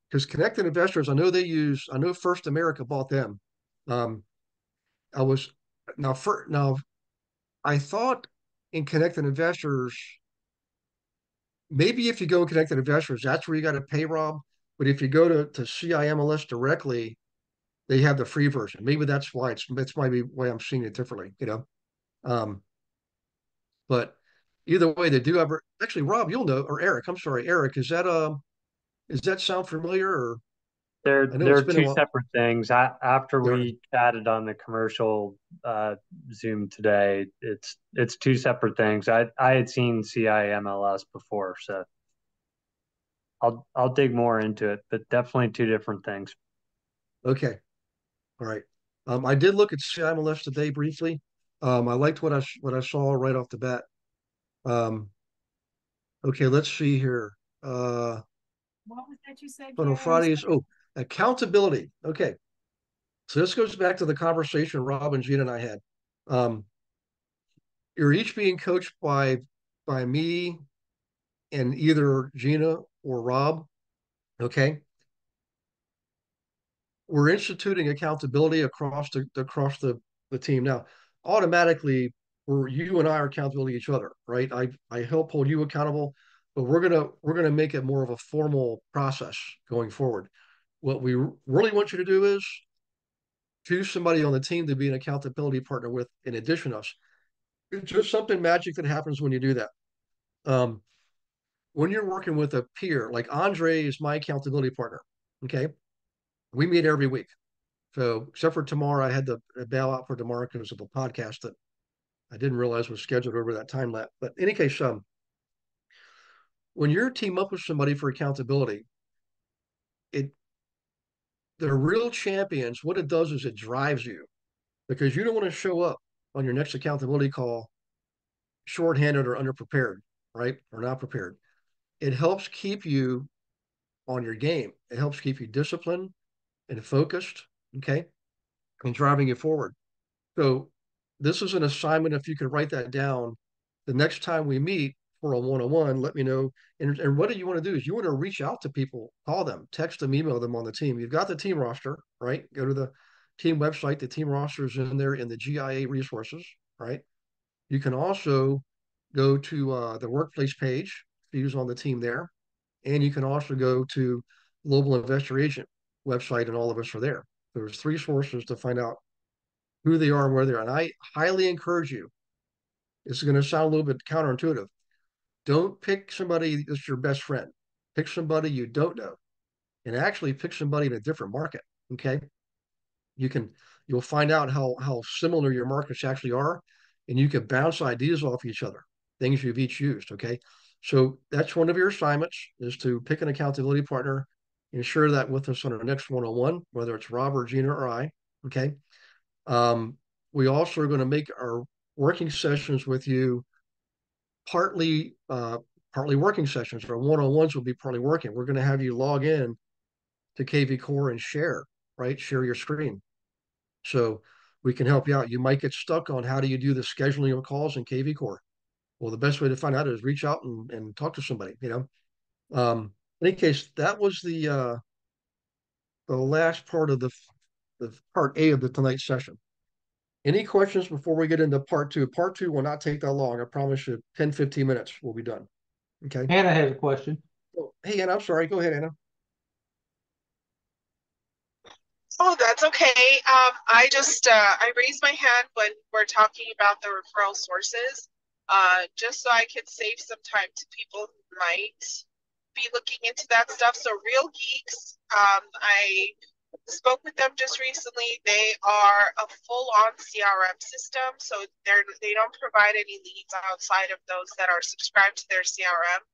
Because Connected Investors, I know First America bought them. I was now I thought in Connected Investors, maybe if you go in Connected Investors, that's where you got to pay, Rob. But if you go to CIMLS directly, they have the free version. Maybe that's why that's maybe why I'm seeing it differently. Um, but either way, they do have actually, Rob, you'll know, or Eric, I'm sorry, Eric, is that sound familiar? Or I know They're it's been a two while. separate things. After There, we chatted on the commercial Zoom today, it's two separate things. I had seen CIMLS before, so I'll dig more into it, but definitely two different things. okay, all right. I did look at CIMLS today briefly. I liked what I saw right off the bat. Um, okay, let's see here. What was that you said, On Gary? Fridays, accountability. Okay, so this goes back to the conversation Rob and Gina and I had. Um, you're each being coached by me and either Gina or Rob. Okay, we're instituting accountability across the team now. Automatically, you and I are accountable to each other, right? I help hold you accountable, but we're gonna make it more of a formal process going forward. What we really want you to do is choose somebody on the team to be an accountability partner with, in addition to us. It's just something magic that happens when you do that. Um, when you're working with a peer, like Andre is my accountability partner. Okay, we meet every week. So except for tomorrow, I had to bail out for tomorrow because of a podcast that I didn't realize was scheduled over that time lap. But in any case, when you're team up with somebody for accountability, it they're real champions. What it does is it drives you because you don't want to show up on your next accountability call shorthanded or underprepared, right? Or not prepared. It helps keep you on your game. It helps keep you disciplined and focused, okay, and driving you forward. So this is an assignment. If you could write that down, the next time we meet, for a one-on-one, let me know. And what do you want to do is you want to reach out to people, call them, text them, email them on the team. You've got the team roster, right? Go to the team website. The team roster is in there in the GIA resources, right? You can also go to the workplace page, views on the team there. And you can also go to Global Investor Agent website, and all of us are there. There's 3 sources to find out who they are and where they are. And I highly encourage you, this is going to sound a little bit counterintuitive. Don't pick somebody that's your best friend. Pick somebody you don't know, and actually pick somebody in a different market. Okay. You'll find out how similar your markets actually are, and you can bounce ideas off each other, things you've each used. Okay. So that's one of your assignments, is to pick an accountability partner, ensure that with us on our next one-on-one, whether it's Rob or Gina or I. Okay. We also are going to make our working sessions with you partly working sessions. Our one-on-ones will be partly working. We're going to have you log in to KV Core and share, right? Share your screen. So we can help you out. You might get stuck on how do you do the scheduling of calls in KV Core. Well, the best way to find out is reach out and talk to somebody, you know. In any case, that was the last part of the part A of the tonight's session. Any questions before we get into part 2? Part 2 will not take that long. I promise you 10, 15 minutes we'll be done. Okay. Anna has a question. Oh, hey, Anna, I'm sorry. Go ahead, Anna. Oh, that's okay. I just I raised my hand when we're talking about the referral sources, just so I could save some time to people who might be looking into that stuff. So Real Geeks, I spoke with them just recently. They are a full-on CRM system, so they don't provide any leads outside of those that are subscribed to their CRM.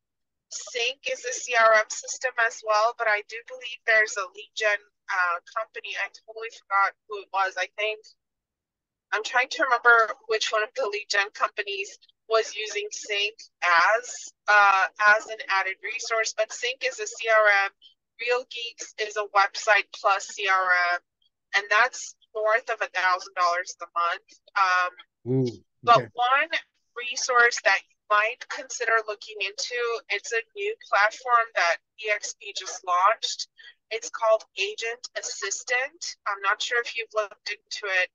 Sync is a CRM system as well, but I do believe there's a lead gen company. I totally forgot who it was. I think I'm trying to remember which one of the lead gen companies was using Sync as an added resource. But Sync is a CRM. Real Geeks is a website plus CRM, and that's north of $1,000 a month. Okay. But one resource that you might consider looking into, it's a new platform that EXP just launched. It's called Agent Assistant. I'm not sure if you've looked into it,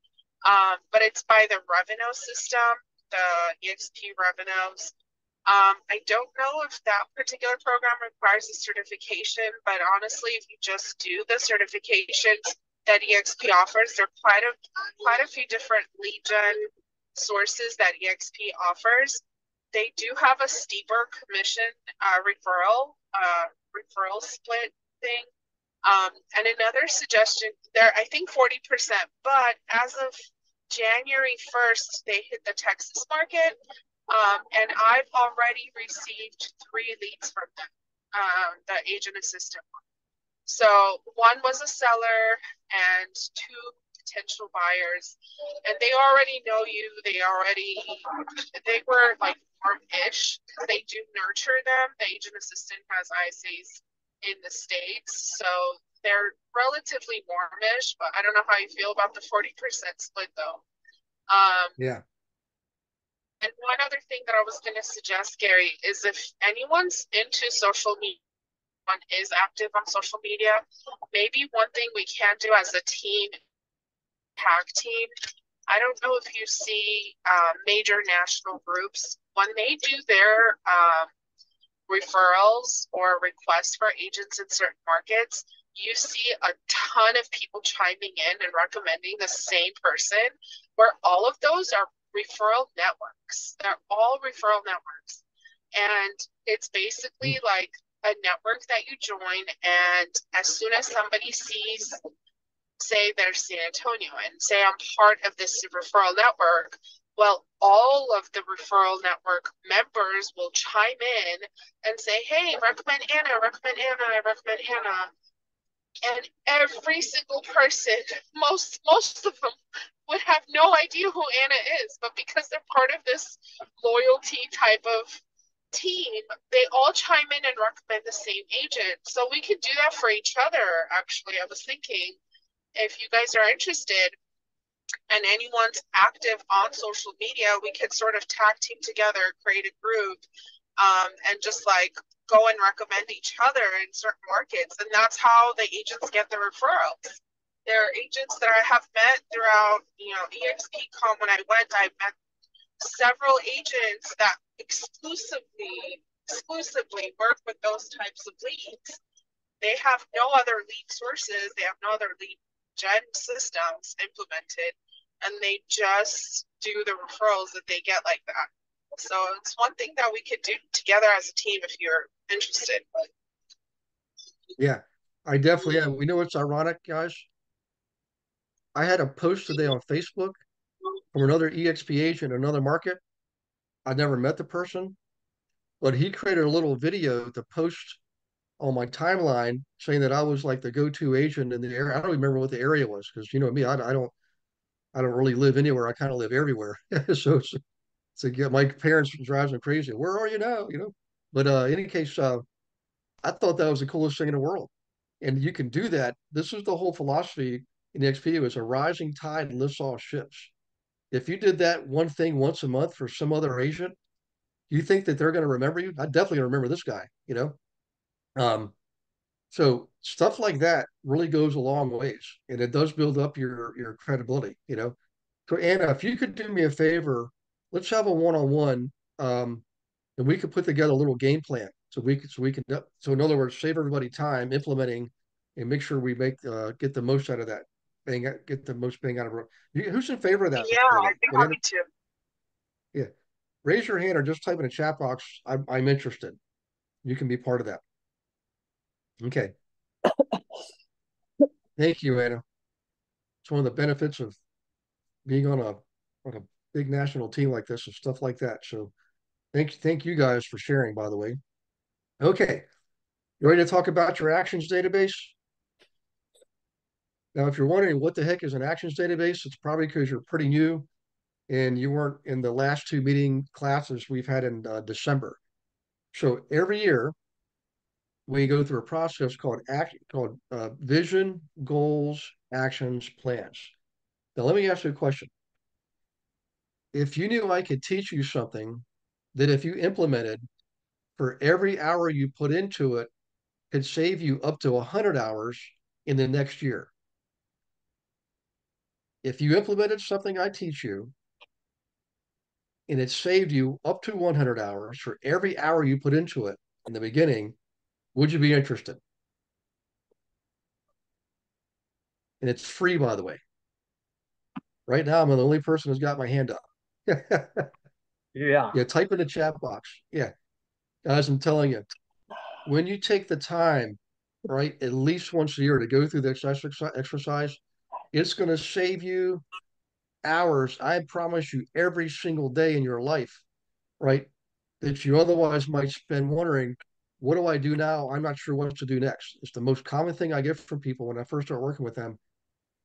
but it's by the Revenue system, the EXP Revenues. I don't know if that particular program requires a certification, but honestly, if you just do the certifications that EXP offers, there are quite a few different lead gen sources that EXP offers. They do have a steeper commission referral split thing. And another suggestion there, I think 40%, but as of January 1st, they hit the Texas market. And I've already received 3 leads from them, the agent assistant one. So one was a seller and 2 potential buyers, and they already know you. They were like warm-ish because they do nurture them. The agent assistant has ISAs in the States, so they're relatively warmish, but I don't know how you feel about the 40% split though. Yeah. And one other thing that I was going to suggest, Gary, is if anyone's into social media, one is active on social media, maybe one thing we can do as a team, tag team, I don't know if you see major national groups, when they do their referrals or requests for agents in certain markets, you see a ton of people chiming in and recommending the same person, where all of those are referral networks. They're all referral networks. And it's basically like a network that you join, and as soon as somebody sees, say they're San Antonio, and say I'm part of this referral network, well, all of the referral network members will chime in and say, hey, recommend Anna, recommend Anna, recommend Anna. And every single person, most of them would have no idea who Anna is, but because they're part of this loyalty type of team, they all chime in and recommend the same agent. So we could do that for each other, actually. I was thinking, if you guys are interested and anyone's active on social media, we could sort of tag team together, create a group, and just like go and recommend each other in certain markets. And that's how the agents get the referrals. There are agents that I have met throughout, EXPCon. When I went, I met several agents that exclusively work with those types of leads. They have no other lead sources. They have no other lead gen systems implemented, and they just do the referrals that they get like that. So it's one thing that we could do together as a team if you're interested. Yeah, I definitely am. We know what's ironic, guys. I had a post today on Facebook from another EXP agent in another market. I never met the person, but he created a little video to post on my timeline saying that I was like the go-to agent in the area. I don't remember what the area was because you know me, I don't really live anywhere. I kind of live everywhere. So to get my parents drives me crazy. Where are you now? You know. But in any case, I thought that was the coolest thing in the world. And you can do that. This is the whole philosophy in the XP is a rising tide lifts all ships. If you did that one thing once a month for some other agent, you think that they're going to remember you? I definitely remember this guy, you know? Um, so stuff like that really goes a long ways and it does build up your credibility, you know? So Anna, if you could do me a favor, let's have a one-on-one, and we could put together a little game plan. So in other words, save everybody time implementing and make sure we make get the most out of that get the most bang out of it. Who's in favor of that, Yeah, by the way? I'd be Go ahead. happy to. Yeah. Raise your hand or just type in a chat box. I'm interested. You can be part of that. Okay. Thank you, Anna. It's one of the benefits of being on a big national team like this and stuff like that. So thank you guys for sharing, by the way. Okay. You ready to talk about your actions database? Now, if you're wondering what the heck is an actions database, it's probably because you're pretty new and you weren't in the last two meeting classes we've had in December. So every year we go through a process called vision, goals, actions, plans. Now, let me ask you a question. If you knew I could teach you something that if you implemented for every hour you put into it could save you up to 100 hours in the next year. If you implemented something I teach you and it saved you up to 100 hours for every hour you put into it in the beginning, would you be interested? And it's free, by the way. Right now, I'm the only person who's got my hand up. Yeah. Yeah, type in the chat box. Yeah, guys, I'm telling you, when you take the time, right, at least once a year to go through this exercise, it's going to save you hours. I promise you, every single day in your life, right, that you otherwise might spend wondering, what do I do now? I'm not sure what to do next. It's the most common thing I get from people when I first start working with them.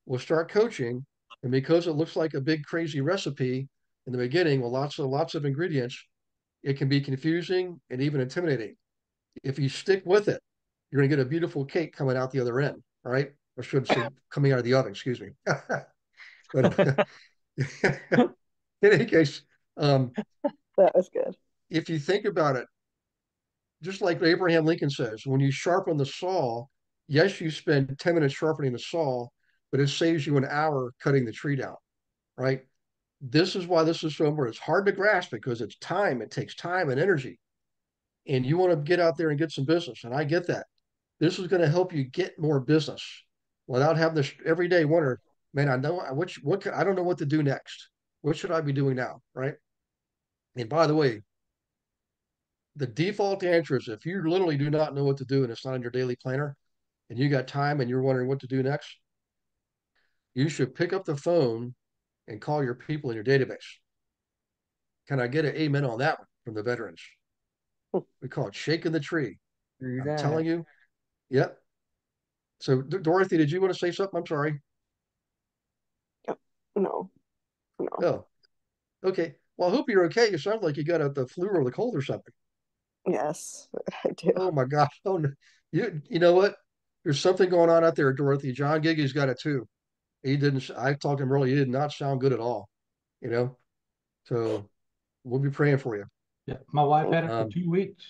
We'll start coaching, and because it looks like a big crazy recipe in the beginning with lots of ingredients, it can be confusing and even intimidating. If you stick with it, you're going to get a beautiful cake coming out the other end. All right, or should say coming out of the oven. Excuse me. But in any case, That was good. if you think about it, just like Abraham Lincoln says, when you sharpen the saw, yes, you spend 10 minutes sharpening the saw, but it saves you an hour cutting the tree down, right? This is why this is so important. It's hard to grasp because it's time. It takes time and energy. And you want to get out there and get some business. And I get that. This is going to help you get more business without having this everyday wonder, man, I know I don't know what to do next. What should I be doing now? Right. And by the way, the default answer is if you literally do not know what to do and it's not in your daily planner and you got time and you're wondering what to do next, you should pick up the phone and call your people in your database. Can I get an amen on that one from the veterans? We call it shaking the tree. I'm telling you. Yep. So Dorothy, did you want to say something? I'm sorry. No. Oh, okay. Well, I hope you're okay. You sound like you got the flu or the cold or something. Yes, I do. Oh my gosh. Oh, no. You know what? There's something going on out there, Dorothy. John Giggy's got it too. He didn't. I talked to him earlier. He did not sound good at all. You know. So we'll be praying for you. Yeah, my wife had it for Um, 2 weeks.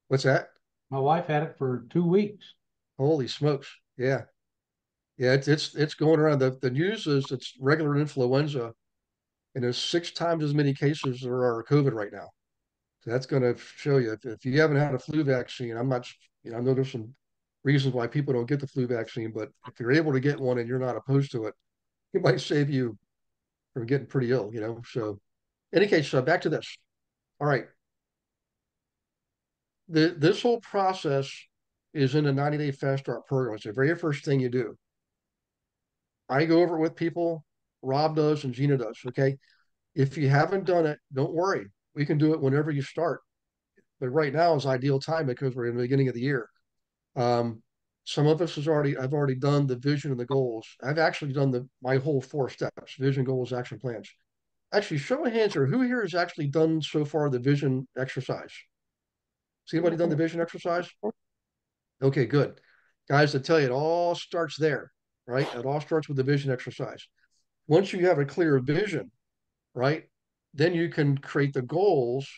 what's that? My wife had it for 2 weeks. Holy smokes. Yeah. Yeah, it's going around. The news is it's regular influenza, and there's 6 times as many cases there are COVID right now. So that's going to show you if you haven't had a flu vaccine. I'm not, I know there's some reasons why people don't get the flu vaccine, but if you're able to get one and you're not opposed to it, it might save you from getting pretty ill. So, in any case, back to this. All right, this whole process is in a 90-day fast start program. It's the very first thing you do. I go over it with people. Rob does and Gina does. Okay. If you haven't done it, don't worry. We can do it whenever you start. But right now is ideal time because we're in the beginning of the year. Um, some of us I've already done the vision and the goals. I've actually done my whole 4 steps: vision, goals, action plans. Actually, show of hands here. Who here has actually done so far the vision exercise? See anybody done the vision exercise? Okay, good. Guys, I tell you, it all starts there, right? It all starts with the vision exercise. Once you have a clear vision, right, then you can create the goals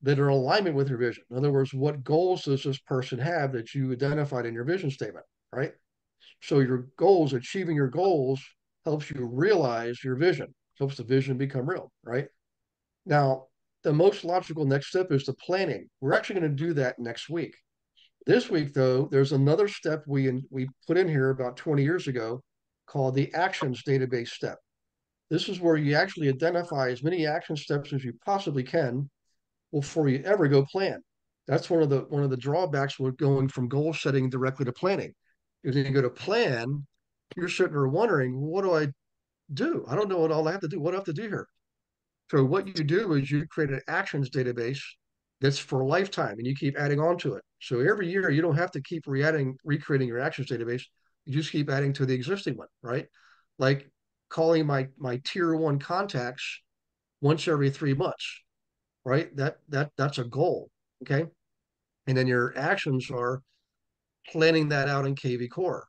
that are in alignment with your vision. In other words, what goals does this person have that you identified in your vision statement, right? So your goals, achieving your goals, helps you realize your vision, helps the vision become real, right? Now, the most logical next step is the planning. We're actually going to do that next week. This week, though, there's another step we put in here about 20 years ago called the actions database step. This is where you actually identify as many action steps as you possibly can before you ever go plan. That's one of the drawbacks with going from goal setting directly to planning. If you go to plan, you're sitting there wondering, what do I do? I don't know what all I have to do. What do I have to do here? So what you do is you create an actions database that's for a lifetime and you keep adding on to it. So every year you don't have to keep recreating your actions database. You just keep adding to the existing one, right? Like calling my tier one contacts once every 3 months, right? That's a goal. Okay. And then your actions are planning that out in KV Core,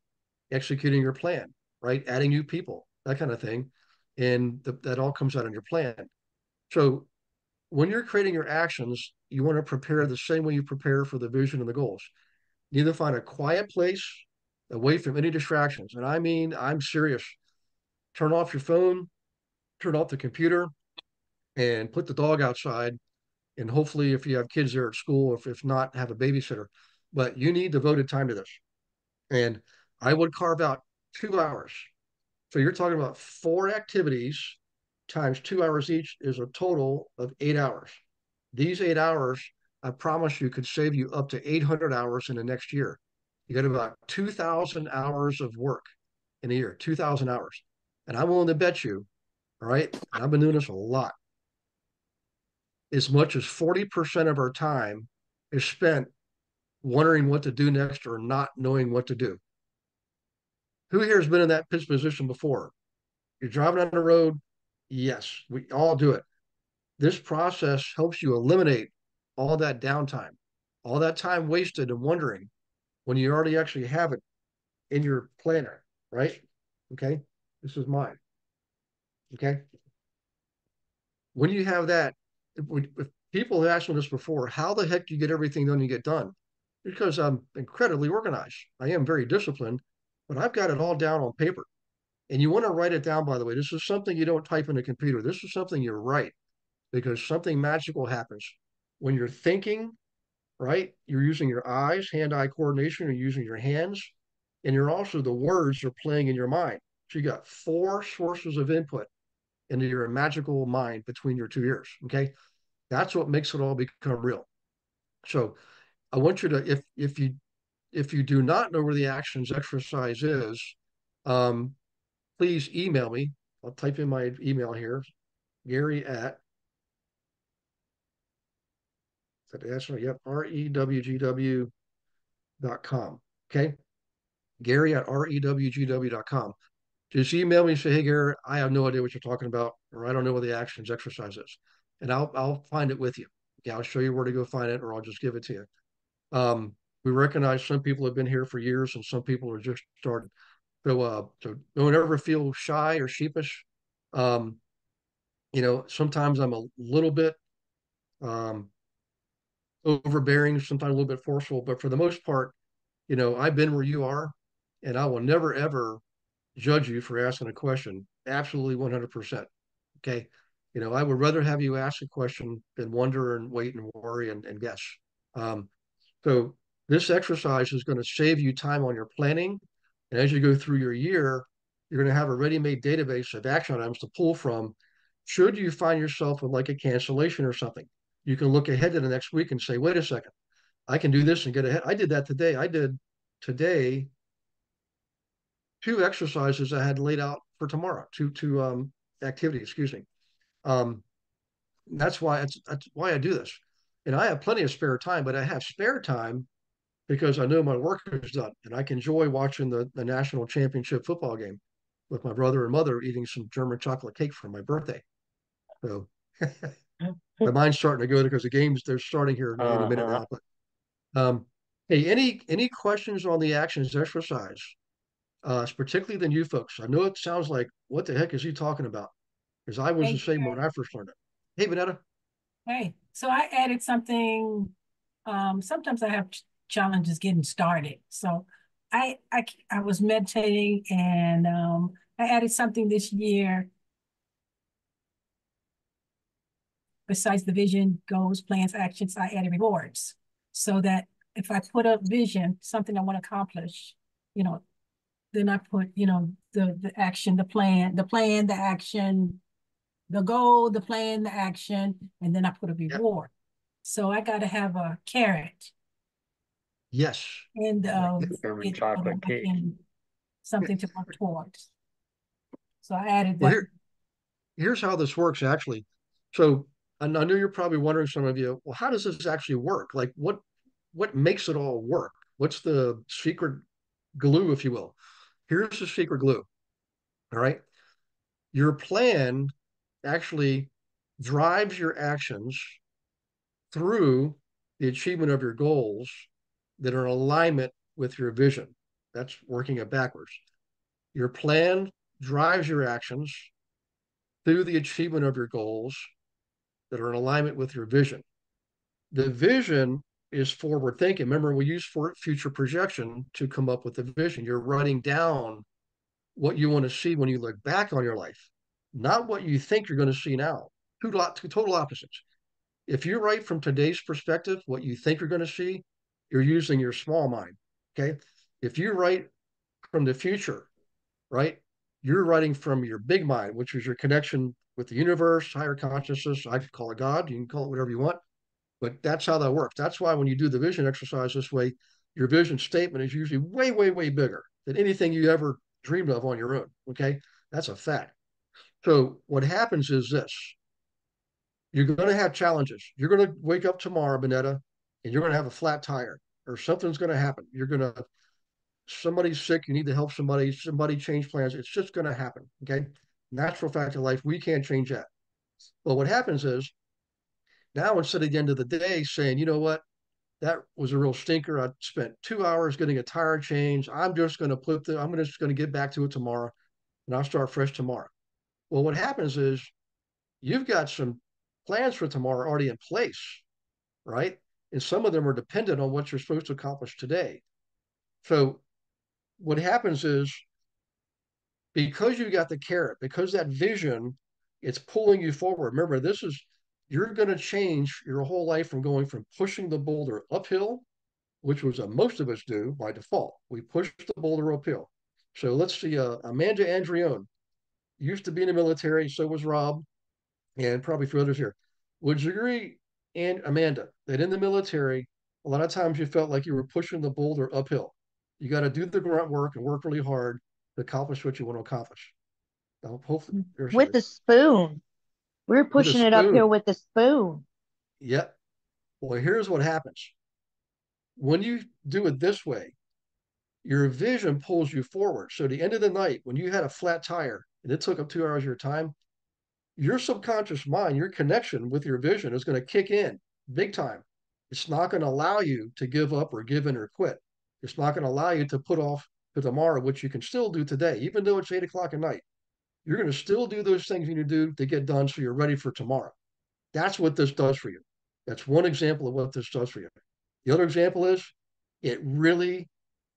executing your plan, right? Adding new people, that kind of thing. And that all comes out in your plan. So when you're creating your actions, you want to prepare the same way you prepare for the vision and the goals. You either find a quiet place away from any distractions. And I mean, I'm serious. Turn off your phone, turn off the computer, and put the dog outside. And hopefully, if you have kids there at school, if not, have a babysitter. But you need devoted time to this. And I would carve out 2 hours. So you're talking about 4 activities times 2 hours each is a total of 8 hours. These 8 hours, I promise you, could save you up to 800 hours in the next year. You got about 2,000 hours of work in a year, 2,000 hours. And I'm willing to bet you, all right, and I've been doing this a lot, as much as 40% of our time is spent wondering what to do next or not knowing what to do. Who here has been in that position before? You're driving on the road. Yes, we all do it. This process helps you eliminate all that downtime, all that time wasted in wondering when you already actually have it in your planner, right? Okay, this is mine. Okay, when you have that, if people have asked me this before, how the heck do you get everything done you get done? Because I'm incredibly organized. I am very disciplined, but I've got it all down on paper. And you want to write it down, by the way. This is something you don't type in a computer. This is something you write because something magical happens. When you're thinking, right, you're using your eyes, hand-eye coordination, you're using your hands, and you're also, the words are playing in your mind. So you got 4 sources of input into your magical mind between your 2 ears. Okay. That's what makes it all become real. So I want you to, if you do not know where the actions exercise is, please email me. I'll type in my email here, Gary at, yep, rewgw.com. Okay. Gary at rewgw.com. Just email me and say, hey, Gary, I have no idea what you're talking about, or I don't know what the actions exercise is. And I'll find it with you. Yeah, I'll show you where to go find it, or I'll just give it to you. We recognize some people have been here for years and some people are just starting. So don't ever feel shy or sheepish. Sometimes I'm a little bit overbearing, sometimes a little bit forceful, but for the most part, I've been where you are, and I will never ever judge you for asking a question. Absolutely 100%. Okay. I would rather have you ask a question than wonder and wait and worry and guess. Um, so this exercise is going to save you time on your planning. And as you go through your year, you're going to have a ready-made database of action items to pull from. Should you find yourself with like a cancellation or something, you can look ahead to the next week and say, wait a second, I can do this and get ahead. I did that today. I did today 2 exercises I had laid out for tomorrow, two activities, excuse me. Um, that's why I do this. And I have plenty of spare time, but I have spare time because I know my work is done and I can enjoy watching the national championship football game with my brother and mother eating some German chocolate cake for my birthday. So my mind's starting to go there because the games they're starting here in a minute now. But hey, any questions on the actions exercise? Particularly than you folks. I know it sounds like what the heck is he talking about? Because I was the same when I first learned it. Hey, Vanetta. Hey, so I added something. Sometimes I have challenges getting started. So I was meditating and I added something this year besides the vision, goals, plans, actions. I added rewards so that if I put a vision, something I want to accomplish, you know, then I put, the action, the action, the goal, the plan, the action, and then I put a Yep. reward. So I got to have a carrot Yes. and German chocolate cake. something to work towards. So I added Well, that. here's how this works actually. So and I know you're probably wondering, some of you, well, how does this actually work? Like what makes it all work? What's the secret glue, if you will? Here's the secret glue. All right. Your plan actually drives your actions through the achievement of your goals that are in alignment with your vision. That's working it backwards. Your plan drives your actions through the achievement of your goals that are in alignment with your vision. The vision is forward thinking. Remember, we use for future projection to come up with the vision. You're writing down what you want to see when you look back on your life, not what you think you're going to see now. Two total opposites. If you write from today's perspective, what you think you're going to see, you're using your small mind. Okay. If you write from the future, right, you're writing from your big mind, which is your connection with the universe, higher consciousness. I could call it God. You can call it whatever you want, but that's how that works. That's why when you do the vision exercise this way, your vision statement is usually way, way, way bigger than anything you ever dreamed of on your own. Okay. That's a fact. So what happens is this: you're going to have challenges. You're going to wake up tomorrow, Bonetta, and you're going to have a flat tire, or something's going to happen. Somebody's sick. You need to help somebody change plans. It's just going to happen. Okay. Natural fact of life. We can't change that. Well, what happens is now, instead of the end of the day saying, you know what, that was a real stinker. I spent 2 hours getting a tire change. I'm just going to I'm just going to get back to it tomorrow, and I'll start fresh tomorrow. Well, what happens is you've got some plans for tomorrow already in place, right? And some of them are dependent on what you're supposed to accomplish today. So what happens is, because you got the carrot, because that vision, it's pulling you forward. Remember, you're going to change your whole life from going from pushing the boulder uphill, which was what most of us do by default. We push the boulder uphill. So let's see, Amanda Andreone used to be in the military, so was Rob, and probably a few others here. Would you agree, and Amanda, that in the military, a lot of times you felt like you were pushing the boulder uphill? You got to do the grunt work and work really hard to accomplish what you want to accomplish. Now, hopefully, With the spoon. We're with a pushing it uphill spoon. with the spoon. Yep. Well, here's what happens. When you do it this way, your vision pulls you forward. So at the end of the night, when you had a flat tire and it took up 2 hours of your time, your subconscious mind, your connection with your vision is going to kick in big time. It's not going to allow you to give up or give in or quit. It's not going to allow you to put off to tomorrow, which you can still do today, even though it's 8 o'clock at night. You're going to still do those things you need to do to get done so you're ready for tomorrow. That's what this does for you. That's one example of what this does for you. The other example is it really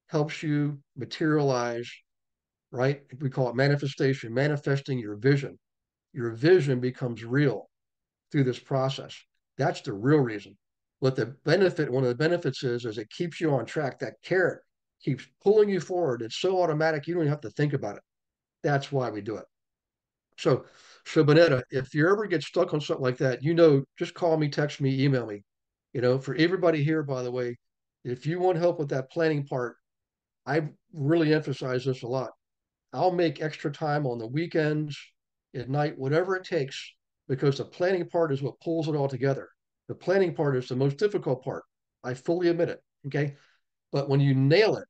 helps you materialize, right? We call it manifestation, manifesting your vision. Your vision becomes real through this process. That's the real reason. What the benefit, one of the benefits is it keeps you on track. That carrot keeps pulling you forward. It's so automatic, you don't even have to think about it. That's why we do it. So, so Bonetta, if you ever get stuck on something like that, just call me, text me, email me. For everybody here, by the way, if you want help with that planning part, I really emphasize this a lot. I'll make extra time on the weekends, at night, whatever it takes, because the planning part is what pulls it all together. The planning part is the most difficult part. I fully admit it. Okay. But when you nail it,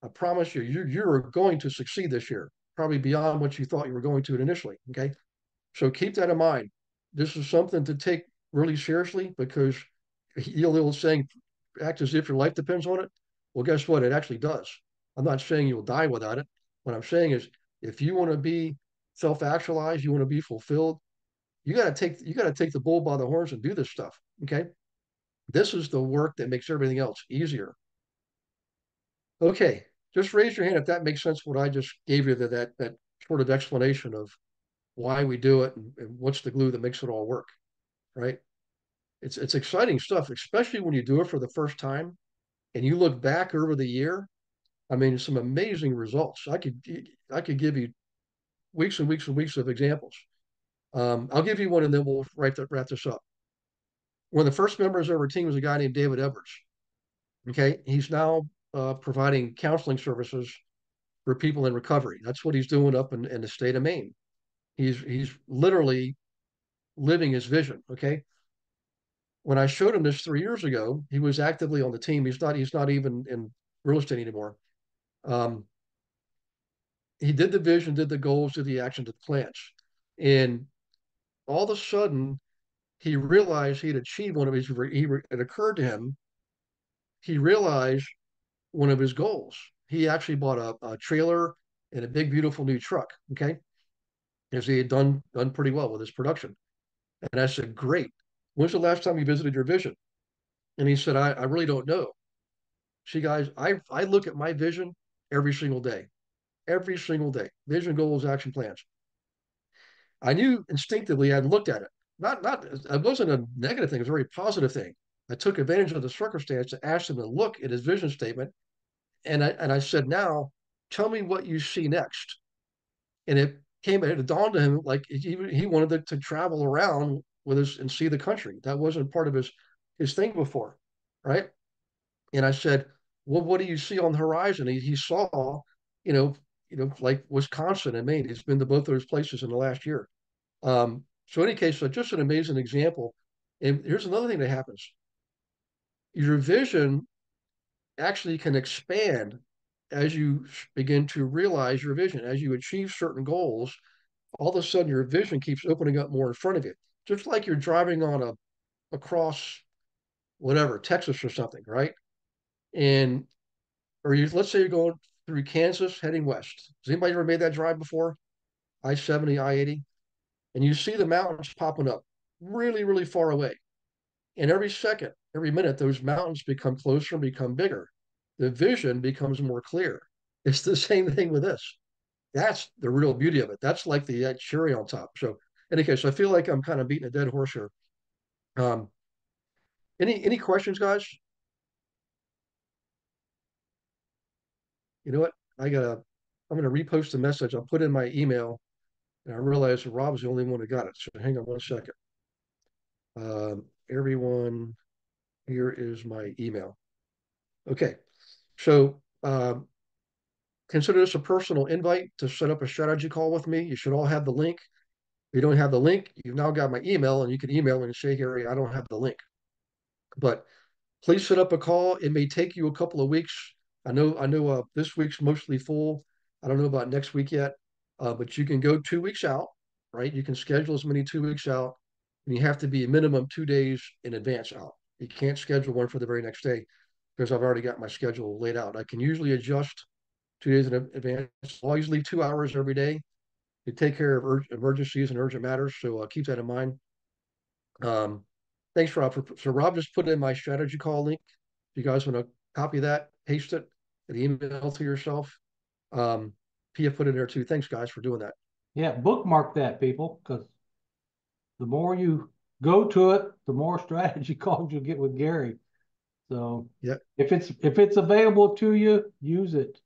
I promise you, you're going to succeed this year, probably beyond what you thought you were going to initially. Okay. So keep that in mind. This is something to take really seriously because the old saying, act as if your life depends on it. Well, guess what? It actually does. I'm not saying you'll die without it. What I'm saying is if you want to be self-actualized, you want to be fulfilled, you got to take the bull by the horns and do this stuff. Okay. This is the work that makes everything else easier. Okay. Just raise your hand if that makes sense what I just gave you, that sort of explanation of why we do it and what's the glue that makes it all work, right? It's exciting stuff, especially when you do it for the first time and you look back over the year. I mean, some amazing results. I could give you weeks and weeks and weeks of examples. I'll give you one and then we'll wrap this up. One of the first members of our team was a guy named David Edwards. Okay, he's now providing counseling services for people in recovery. That's what he's doing up in the state of Maine. He's literally living his vision. Okay, when I showed him this 3 years ago, he was actively on the team. He's not even in real estate anymore. Um, he did the vision, did the goals, did the action, did the plans, and all of a sudden he realized he had achieved one of his. It occurred to him he realized one of his goals. He actually bought a trailer and a big beautiful new truck. Okay, because he had done pretty well with his production. And I said, great. When's the last time you visited your vision? And he said, I really don't know. See, guys, I look at my vision every single day. Vision, goals, action plans. I knew instinctively I'd looked at it. Not it wasn't a negative thing, it was a very positive thing. I took advantage of the circumstance to ask him to look at his vision statement. And I said, now tell me what you see next. And it dawned to him like he wanted to travel around with us and see the country. That wasn't part of his thing before. Right. And I said, well, what do you see on the horizon? He saw, you know, like Wisconsin and Maine. He's been to both of those places in the last year. So in any case, so just an amazing example. And here's another thing that happens. Your vision actually can expand as you begin to realize your vision. As you achieve certain goals, all of a sudden your vision keeps opening up more in front of you. Just like you're driving across whatever, Texas or something, right? And let's say you're going through Kansas heading west. Has anybody ever made that drive before? I-70, I-80, and you see the mountains popping up really, really far away. And every second, every minute, those mountains become closer and become bigger. The vision becomes more clear. It's the same thing with this. That's the real beauty of it. That's like the cherry on top. So, in any case, I feel like I'm kind of beating a dead horse here. Um, any questions, guys? You know what? I'm gonna repost the message. I'll put in my email, and I realized Rob's the only one who got it. So hang on one second. Everyone, here is my email. Okay, so consider this a personal invite to set up a strategy call with me. You should all have the link. If you don't have the link, you've now got my email, and you can email me and say, Gary, I don't have the link. But please set up a call. It may take you a couple of weeks. I know this week's mostly full. I don't know about next week yet, but you can go 2 weeks out, right? You can schedule as many 2 weeks out, and you have to be a minimum 2 days in advance out. You can't schedule one for the very next day because I've already got my schedule laid out. I can usually adjust 2 days in advance. I always leave 2 hours every day to take care of emergencies and urgent matters. So keep that in mind. Thanks, Rob. So Rob just put in my strategy call link. If you guys want to copy that, paste it, and email to yourself. Pia put it in there too. Thanks, guys, for doing that. Yeah, bookmark that, people, because the more you go to it, the more strategy calls you'll get with Gary. So yeah, if it's available to you, use it.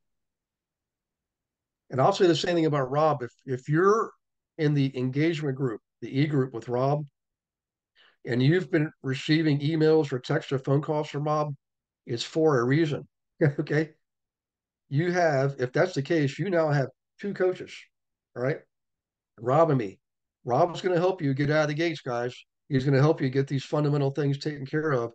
And I'll say the same thing about Rob. If you're in the engagement group, the E group with Rob, and you've been receiving emails or texts or phone calls from Rob, it's for a reason. Okay. You have, if that's the case, you now have two coaches. All right. Rob and me. Rob's going to help you get out of the gates, guys. He's going to help you get these fundamental things taken care of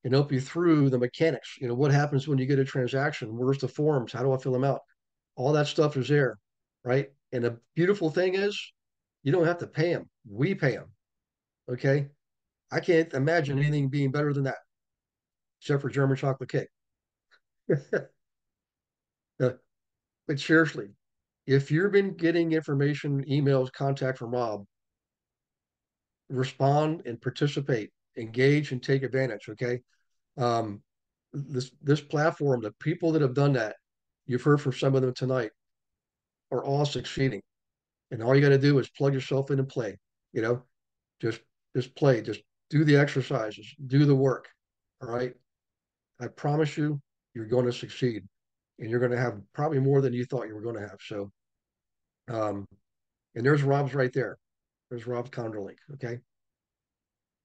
and help you through the mechanics. You know, what happens when you get a transaction? Where's the forms? How do I fill them out? All that stuff is there, right? And the beautiful thing is, you don't have to pay them. We pay them. Okay. I can't imagine anything being better than that, except for German chocolate cake. But seriously, if you've been getting information, emails, contact from Rob, respond and participate, engage and take advantage. Okay. Um, this platform, the people that have done that, you've heard from some of them tonight, are all succeeding. And all you got to do is plug yourself in and play. You know, just just play, just do the exercises, do the work. All right. I promise you, you're going to succeed, and you're going to have probably more than you thought you were going to have. So, um, and there's Rob's right there. There's Rob's calendar link. Okay.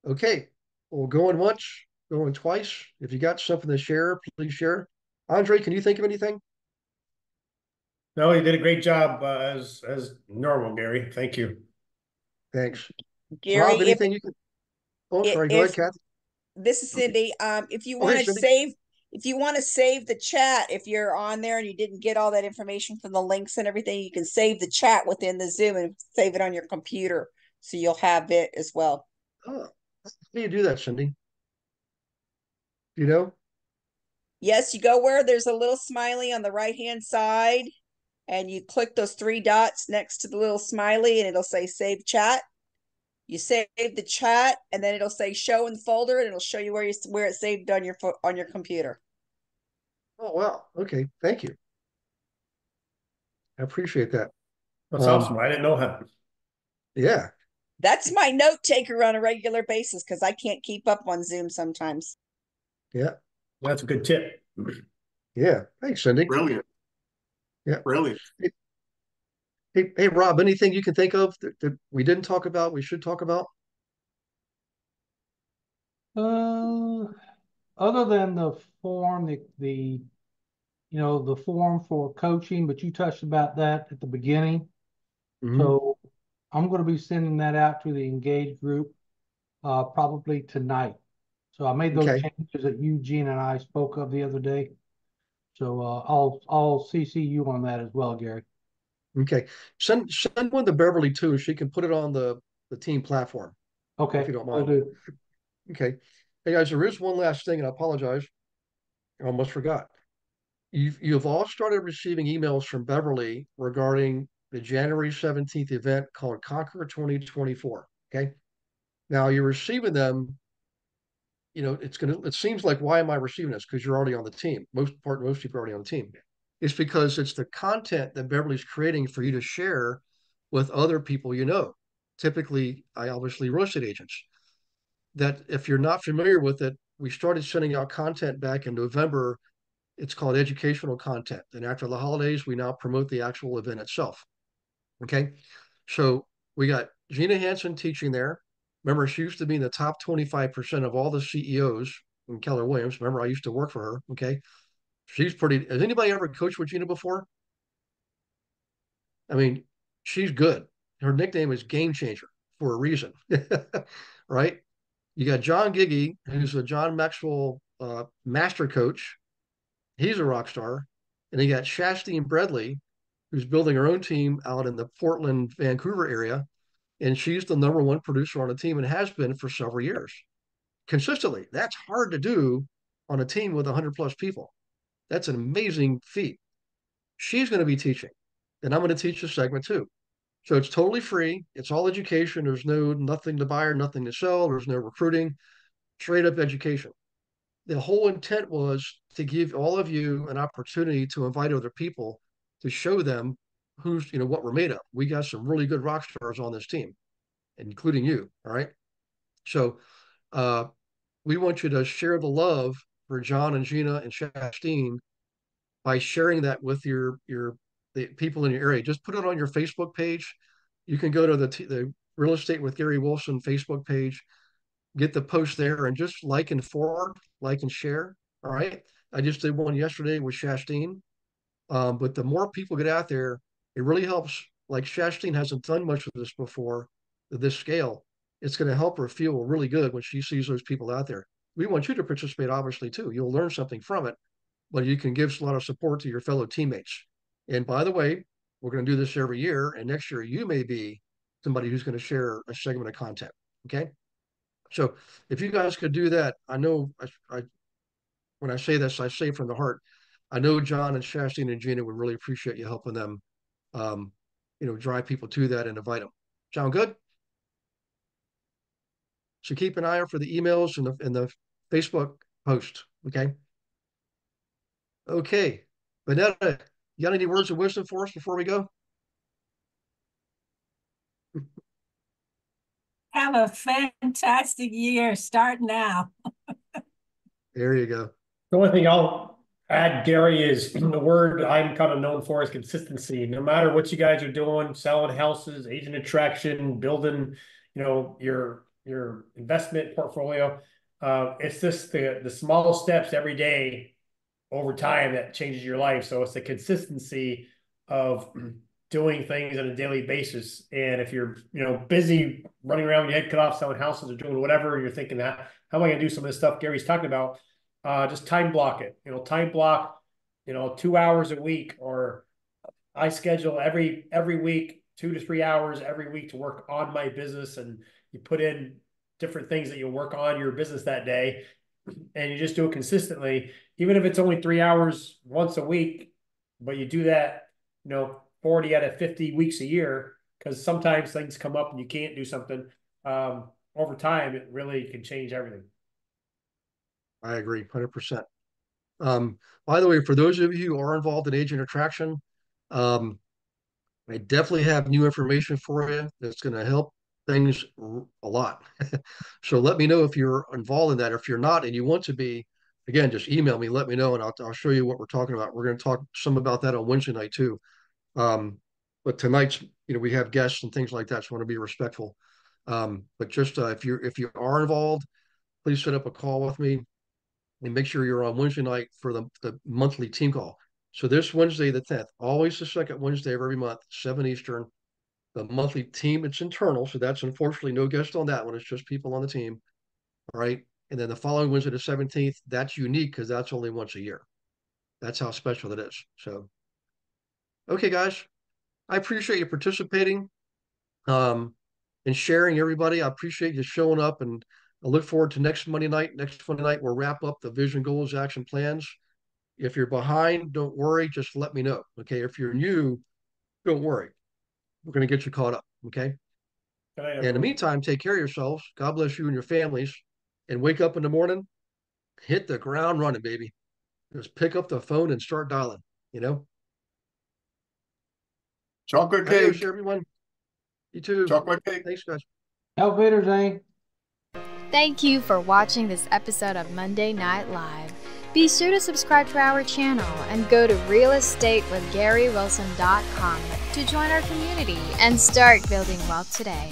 Okay. Well, going once, going twice. If you got something to share, please share. Andre, can you think of anything? No, you did a great job as normal, Gary. Thank you. Thanks. Gary, Rob, anything you can? Oh, sorry. Go ahead, if Kathy. this is Cindy, if you want Okay, to Cindy. save the chat, if you're on there and you didn't get all that information from the links and everything, you can save the chat within the Zoom and save it on your computer, so you'll have it as well. Oh, how do you do that, Cindy? You know? Yes, you go where there's a little smiley on the right hand side, and you click those three dots next to the little smiley, and it'll say save chat. You save the chat, and then it'll say show in the folder, and it'll show you where it's saved on your computer. Oh, wow. Okay. Thank you. I appreciate that. That's awesome. I didn't know that. Yeah. That's my note taker on a regular basis because I can't keep up on Zoom sometimes. Yeah. That's a good tip. Yeah. Thanks, Cindy. Brilliant. Yeah. Brilliant. Hey, Rob, anything you can think of that we didn't talk about, we should talk about? Other than the form, the form for coaching, but you touched about that at the beginning. Mhm. So I'm going to be sending that out to the Engage group probably tonight. So I made those Okay. changes that Eugene and I spoke of the other day. So I'll CC you on that as well, Gary. Okay. Send one to Beverly too. She can put it on the team platform. Okay, If you don't will mind. do. Okay. Hey guys, there is one last thing, and I apologize. I almost forgot. You've all started receiving emails from Beverly regarding the January 17th event called Conquer 2024. Okay. Now you're receiving them, it seems like, why am I receiving this? Because you're already on the team. Most people are already on the team. It's because it's the content that Beverly's creating for you to share with other people you know. Typically, I obviously real estate agents. That if you're not familiar with it, we started sending out content back in November. It's called educational content. And after the holidays, we now promote the actual event itself. Okay. So we got Gina Hansen teaching there. Remember, she used to be in the top 25% of all the CEOs in Keller Williams. Remember, I used to work for her. Okay. She's pretty. Has anybody ever coached with Gina before? I mean, she's good. Her nickname is Game Changer for a reason. Right. You got John Giggy, who's a John Maxwell master coach. He's a rock star. And you got Shasti Bradley, who's building her own team out in the Portland, Vancouver area. And she's the number one producer on the team and has been for several years consistently. That's hard to do on a team with 100 plus people. That's an amazing feat. She's going to be teaching, and I'm going to teach this segment too. So it's totally free. It's all education. There's nothing to buy or nothing to sell. There's no recruiting. straight up education. The whole intent was to give all of you an opportunity to invite other people to show them who's, what we're made of. We got some really good rock stars on this team, including you. All right. So we want you to share the love for John and Gina and Shastine by sharing that with the people in your area. Just put it on your Facebook page. You can go to the Real Estate with Gary Wilson Facebook page, get the post there, and just like and forward, like and share. All right. I just did one yesterday with Shastine. But the more people get out there, it really helps. Like Shastine hasn't done much of this before at this scale. It's going to help her feel really good when she sees those people out there. We want you to participate, obviously, too. You'll learn something from it, but you can give a lot of support to your fellow teammates. And by the way, we're going to do this every year. And next year, you may be somebody who's going to share a segment of content. Okay. So if you guys could do that, I know when I say this, I say from the heart. I know John and Shastine and Gina would really appreciate you helping them, drive people to that and invite them. Sound good? So keep an eye out for the emails and the Facebook post. Okay. Okay. Vanetta, you got any words of wisdom for us before we go? Have a fantastic year. Start now. There you go. The only thing I'll add, Gary, is the word I'm kind of known for is consistency. No matter what you guys are doing, selling houses, agent attraction, building, your investment portfolio, it's just the small steps every day over time that changes your life. So it's the consistency of doing things on a daily basis. And if you're, busy running around with your head cut off, selling houses or doing whatever, you're thinking that, how am I going to do some of this stuff Gary's talking about? Just time block it, time block, 2 hours a week, or I schedule every week, 2 to 3 hours every week to work on my business. And you put in different things that you'll work on your business that day, and you just do it consistently, even if it's only 3 hours once a week, but you do that, 40 out of 50 weeks a year, because sometimes things come up and you can't do something. Over time, it really can change everything. I agree 100%. By the way, for those of you who are involved in agent attraction, I definitely have new information for you that's going to help things a lot. So let me know if you're involved in that. Or if you're not and you want to be, again, just email me, let me know, and I'll show you what we're talking about. We're going to talk some about that on Wednesday night too. But tonight's, we have guests and things like that, so I want to be respectful. But just if you are involved, please set up a call with me and make sure you're on Wednesday night for the monthly team call. So this Wednesday, the 10th, always the second Wednesday of every month, 7 Eastern, the monthly team, it's internal. So that's unfortunately no guest on that one. It's just people on the team. All right. And then the following Wednesday, the 17th, that's unique because that's only once a year. That's how special it is. So, okay, guys, I appreciate you participating and sharing, everybody. I appreciate you showing up, and I look forward to next Monday night. Next Monday night, we'll wrap up the vision, goals, action plans. If you're behind, don't worry. Just let me know. Okay. If you're new, don't worry. We're going to get you caught up. Okay. And in the meantime, take care of yourselves. God bless you and your families. And wake up in the morning, hit the ground running, baby. Just pick up the phone and start dialing, Chocolate cake. Adios, everyone. You too. Chocolate cake. Thanks, guys. Elevator, Zane. Thank you for watching this episode of Monday Night Live. Be sure to subscribe to our channel and go to realestatewithgarywilson.com to join our community and start building wealth today.